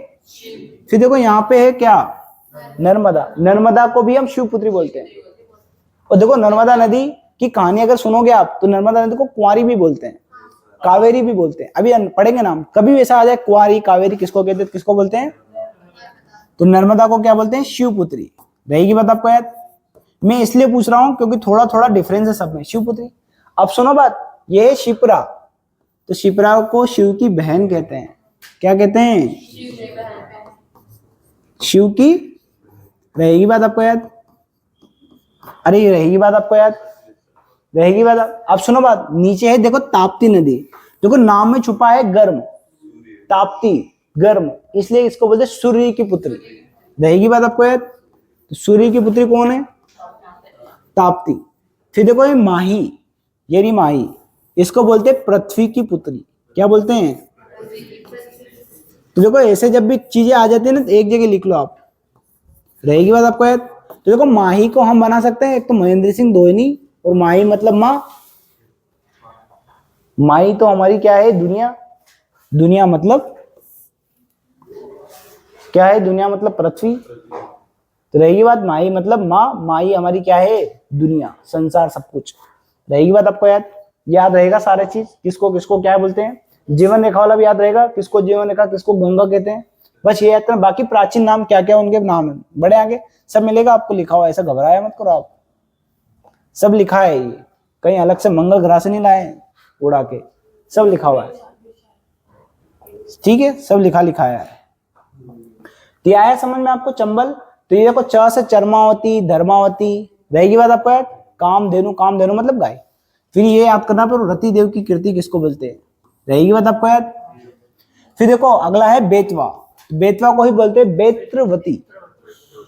फिर देखो यहाँ पे है क्या, नर्मदा। नर्मदा को भी हम शिवपुत्री बोलते हैं। और देखो नर्मदा नदी की कहानी अगर सुनोगे आप, तो नर्मदा नदी को कुंवारी भी बोलते हैं, कावेरी भी बोलते हैं। अभी पढ़ेंगे नाम, कभी वैसा आ जाए कुंवारी कावेरी किसको कहते हैं, किसको बोलते हैं। तो नर्मदा को क्या बोलते हैं, शिवपुत्री। रहेगी बात आपको याद। मैं इसलिए पूछ रहा हूं क्योंकि थोड़ा थोड़ा डिफरेंस है सब में, शिवपुत्री। अब सुनो बात, ये है शिप्रा, तो शिप्रा को शिव की बहन कहते हैं। क्या कहते हैं, शिव की। रहेगी बात आपको याद, अरे रहेगी बात आपको याद, रहेगी बात। अब सुनो बात, नीचे है देखो ताप्ती नदी, देखो नाम में छुपा है गर्म, ताप्ती गर्म, इसलिए इसको बोलते सूर्य की पुत्री। रहेगी बात आपको याद। तो सूर्य की पुत्री कौन है, ताप्ती। फिर देखो ये माही, ये रही माही, इसको बोलते हैं पृथ्वी की पुत्री। क्या बोलते हैं, तो देखो ऐसे जब भी चीजें आ जाती है ना, तो एक जगह लिख लो आप। रहेगी बात आपको याद। तो देखो माही को हम बना सकते हैं, एक तो महेंद्र सिंह धोनी, और माही मतलब माँ। माही तो हमारी क्या है, दुनिया। दुनिया मतलब क्या है, दुनिया मतलब पृथ्वी। तो रहेगी बात, माही मतलब माँ, माही हमारी क्या है, दुनिया, संसार, सब कुछ। रहेगी बात आपको याद। याद रहेगा सारे चीज, किसको किसको क्या बोलते हैं। जीवन रेखा वाला भी याद रहेगा, किसको जीवन रेखा, किसको गंगा कहते हैं, बस ये याद करना। बाकी प्राचीन नाम क्या क्या उनके नाम है, बड़े आगे सब मिलेगा आपको लिखा हुआ, ऐसा घबराया मत करो आप, सब लिखा है। ये कहीं अलग से मंगल ग्रह से नहीं लाए उड़ा के, सब लिखा हुआ है, ठीक है, सब लिखा है। तो आया समझ में आपको चंबल। तो ये देखो च से चरमावती धर्मावती। रहेगी बात आपको याद, कामधेनु, कामधेनु मतलब गाय। फिर ये याद करना पर रति देव की कृति किसको बोलते हैं। रहेगी बात आपको याद। फिर देखो अगला है बेतवा, बेतवा को ही बोलते हैं बेत्रवती।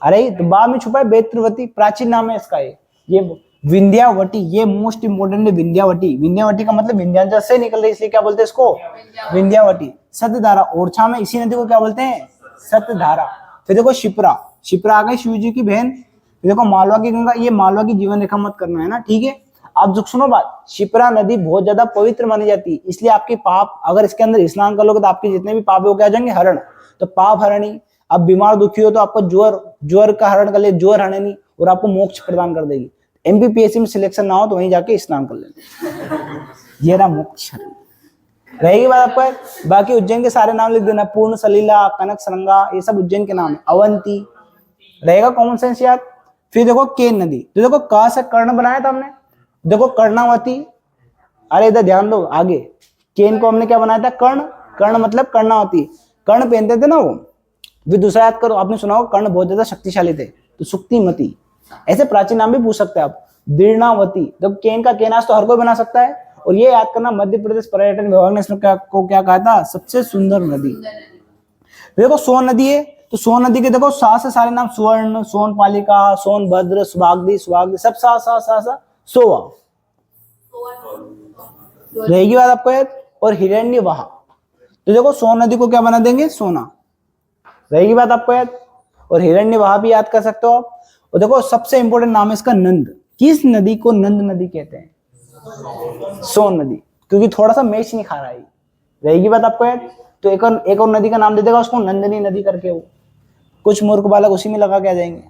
अरे तो बाद में छुपा है बेत्रवती, प्राचीन नाम है इसका। ये विंध्यावटी, ये मोस्ट इंपोर्टेंट है, विंध्यावटी। विंध्यावटी का मतलब विंध्याचल से निकल रही, इसलिए क्या बोलते हैं इसको, विंध्यावटी। सतधारा, ओरछा में इसी नदी को क्या बोलते हैं, सतधारा। फिर देखो शिप्रा, शिप्रा आ गई शिव जी की बहन। फिर देखो मालवा की गंगा, ये मालवा की जीवन रेखा मत करना है ना, ठीक है। अब जो सुनो बात, शिप्रा नदी बहुत ज्यादा पवित्र मानी जाती है, इसलिए आपके पाप, अगर इसके अंदर स्नान कर लोगे तो आपके जितने भी पाप हो क्या जाएंगे, हरण। तो पाप हरणी। अब बीमार दुखी हो तो आपको ज्वर का हरण कर ले, ज्वर हरणी, और आपको मोक्ष प्रदान कर देगी। एमपीपीएससी में सिलेक्शन ना हो तो वहीं जाके स्नान कर लेना, ये रहा मोक्ष। रहेगी बात आपको। बाकी उज्जैन के सारे नाम लिख देना, पूर्ण सलीला, कनक सरंगा, ये सब उज्जैन के नाम है। अवंती रहेगा, कॉमन सेंस याद। फिर देखो केन नदी, तो देखो क से कर्ण बनाया था हमने, देखो कर्णावती। अरे इधर ध्यान दो, आगे केन को हमने क्या बनाया था, कर्ण। कर्ण मतलब कर्णावती, कर्ण पहनते थे ना वो। भी दूसरा याद करो, आपने सुना होगा कर्ण बहुत ज्यादा शक्तिशाली थे, तो सुक्तिमती। ऐसे प्राचीन नाम भी पूछ सकते हैं आप, दीर्णावती। तो केन का केनास तो हर कोई बना सकता है। और ये याद करना, मध्य प्रदेश पर्यटन विभाग ने इसमें क्या कहा था, सबसे सुंदर नदी। देखो सोन नदी है, तो सोन नदी के देखो 7 से सारे नाम, सुवर्ण, सोनपालिका, सोनभद्र, सुभागदी, सुहागदी, सब सा सा सा सा सोवा रहेगी बात आपको याद। और हिरण्यवाह, तो देखो सोन नदी को क्या बना देंगे, सोना, रहेगी बात आपको याद। और हिरण्यवाह भी याद कर सकते हो आप। और देखो सबसे इंपॉर्टेंट नाम है इसका नंद। किस नदी को नंद नदी कहते हैं, सोन नदी, क्योंकि थोड़ा सा मैच नहीं खा रहा है, रहेगी बात आपको याद। तो एक और नदी का नाम दे देगा उसको नंदनी नदी करके, वो कुछ मूर्ख बालक उसी में लगा के आ जाएंगे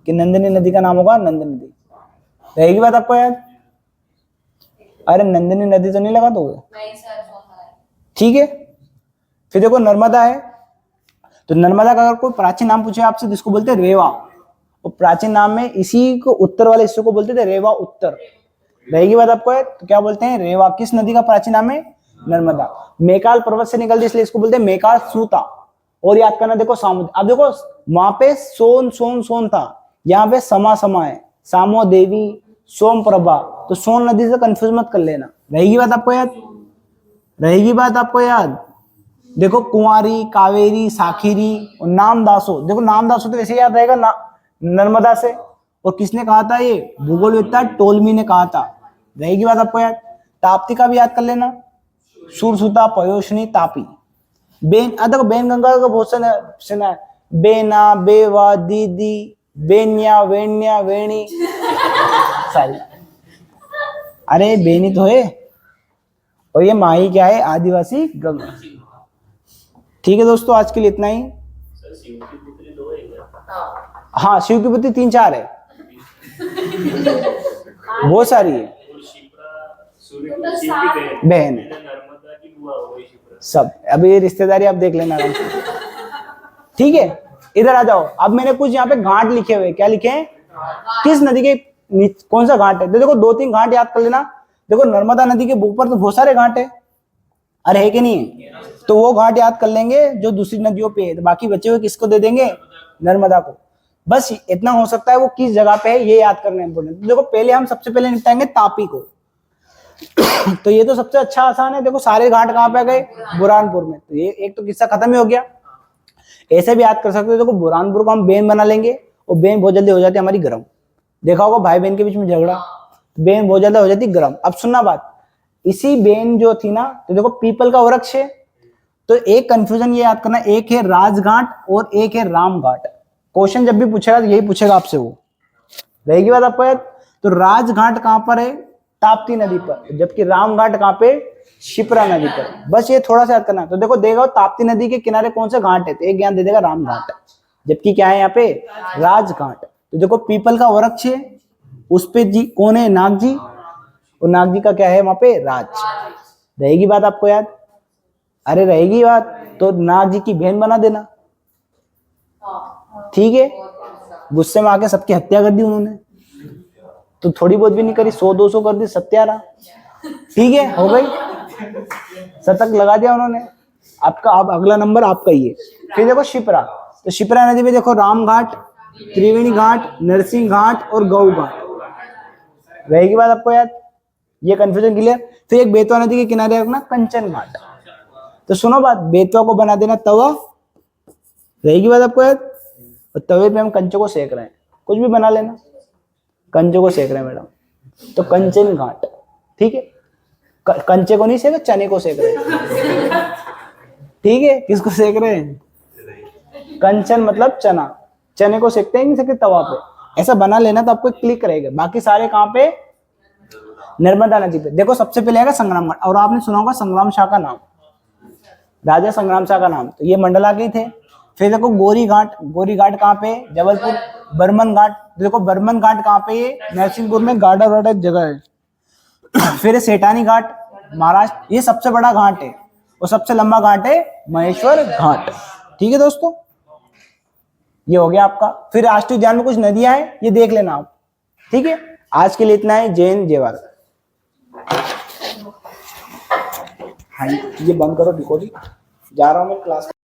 कि नंदनी नदी का नाम होगा नंद नदी, रहेगी बात आपको याद। अरे नंदनी नदी तो नहीं लगा दोगे, ठीक है। फिर देखो नर्मदा है, तो नर्मदा का अगर कोई प्राचीन नाम पूछे आपसे, जिसको बोलते हैं रेवा, और प्राचीन नाम में इसी को उत्तर वाले हिस्से को बोलते थे रेवा उत्तर, रहेगी बात आपको है। तो क्या बोलते हैं, रेवा। किस नदी का प्राचीन नाम है, नर्मदा। मेकाल पर्वत से निकलती इसलिए इसको बोलते हैं मेकाल सूता। और याद करना, देखो सामुद्र, अब देखो वहां पे सोन सोन सोन था, यहाँ पे समा समा है, सामो देवी, सोम प्रभा, तो सोन नदी से कंफ्यूज मत कर लेना, रहेगी बात आपको याद, रहेगी बात आपको याद। देखो कुंवारी, कावेरी, साखीरी और नामदासो, देखो नामदासो तो वैसे याद रहेगा ना, नर्मदा से। और किसने कहा था ये, भूगोलवेत्ता टोलमी ने कहा था, रहेगी बात आपको याद। ताप्ती का भी याद कर लेना, सुरसुता, पयोष्णी, तापी। बेन, देखो बेन गंगा का बहुत सुना है, बेना, बेवा, दीदी, बेन्या, वेण्या, वेणी, सारी। अरे बेनी तो है, और ये माही क्या है, आदिवासी गंगा। ठीक है दोस्तों, आज के लिए इतना ही। हाँ शिव की पुत्री 3-4 है, बहुत सारी है, बहन है सब। अभी ये रिश्तेदारी आप देख लेना आराम से, ठीक है। इधर आ जाओ, अब मैंने कुछ यहाँ पे घाट लिखे हुए, क्या लिखे हैं, किस नदी के कौन सा घाट है, तो देखो 2-3 घाट याद कर लेना। देखो नर्मदा नदी के ऊपर तो बहुत सारे घाट है, अरे है कि नहीं है, तो वो घाट याद कर लेंगे जो दूसरी नदियों पे है, तो बाकी बचे हुए किसको दे देंगे, नर्मदा को। बस इतना हो सकता है, वो किस जगह पे है ये याद करना इंपॉर्टेंट। देखो पहले हम सबसे पहले निपटाएंगे तापी को तो ये तो सबसे अच्छा आसान है। देखो सारे घाट कहाँ पे गए, बुरहानपुर में, तो ये एक तो किस्सा खत्म ही हो गया। ऐसे भी याद कर सकते हो, देखो बुरहानपुर को हम बेन बना लेंगे, और बेन बहुत जल्दी हो जाती है हमारी गर्म। देखा होगा भाई बहन के बीच में झगड़ा, बेन बहुत ज्यादा हो जाती गर्म। अब सुनना बात, इसी बेन जो थी ना, तो देखो पीपल का वृक्ष है, तो एक कंफ्यूजन ये याद करना, एक है राजघाट और एक है रामघाट। क्वेश्चन जब भी पूछेगा तो यही पूछेगा आपसे, वो रहेगी बात आपको याद। तो राजघाट कहां पर है, ताप्ती नदी पर, जबकि रामघाट कहां पे, शिप्रा नदी पर। बस ये थोड़ा सा याद करना। तो देखो देगा ताप्ती नदी के किनारे कौन से घाट है, तो एक ज्ञान दे देगा रामघाट, जबकि क्या है यहाँ पे, राजघाट। तो देखो पीपल का वृक्ष है, उस पे जी कौन है, नाग जी, और नाग जी का क्या है वहां पे, राज। रहेगी बात आपको याद, अरे रहेगी बात। तो नाग जी की बहन बना देना, ठीक है। गुस्से में आके सबकी हत्या कर दी उन्होंने, तो थोड़ी बहुत भी नहीं करी, 100-200 कर दी, सत्यारा, ठीक है, हो गई, शतक लगा दिया उन्होंने। आपका अब अगला नंबर आपका ही है। फिर देखो शिप्रा, तो शिप्रा नदी में देखो रामघाट, त्रिवेणी घाट, नरसिंह घाट और गौ घाट, रहेगी बात आपको याद। ये कंफ्यूजन क्लियर। फिर एक बेतवा नदी के किनारे रखना कंचन घाट। तो सुनो बात, बेतवा को बना देना तवा, रहेगी बात आपको याद। और तवे पे हम कंचों को सेक रहे हैं, कुछ भी बना लेना, कंचों को सेक रहे हैं मैडम, तो कंचन घाट, ठीक है। कंचे को नहीं सेक, चने को सेक रहे हैं, ठीक है। किसको सेक रहे हैं, कंचन मतलब चना, चने को सेकते हैं, नहीं सेकते तवा पे, ऐसा बना लेना तो आपको क्लिक रहेगा। बाकी सारे कहां पे, नर्मदा नदी पे। देखो सबसे पहले आएगा संग्राम घाट, और आपने सुना होगा संग्राम शाह का नाम, राजा संग्राम शाह का नाम, तो ये मंडला के थे। फिर देखो गोरी घाट, गोरी घाट कहाँ पे, जबलपुर। बर्मन घाट, देखो बर्मन घाट कहाँ पे, ये नरसिंहपुर में, गार्डा रोड एक जगह है। फिर सेठानी घाट महाराष्ट्र, ये सबसे बड़ा घाट है, और सबसे लंबा घाट है महेश्वर घाट, ठीक है दोस्तों। ये हो गया आपका। फिर राष्ट्रीय उद्यान में कुछ नदियां हैं, ये देख लेना आप, ठीक है। आज के लिए इतना है, जय हिंद जय भारत। हाँ ये बंद करो रिकॉर्डिंग, जा रहा हूँ मैं क्लास।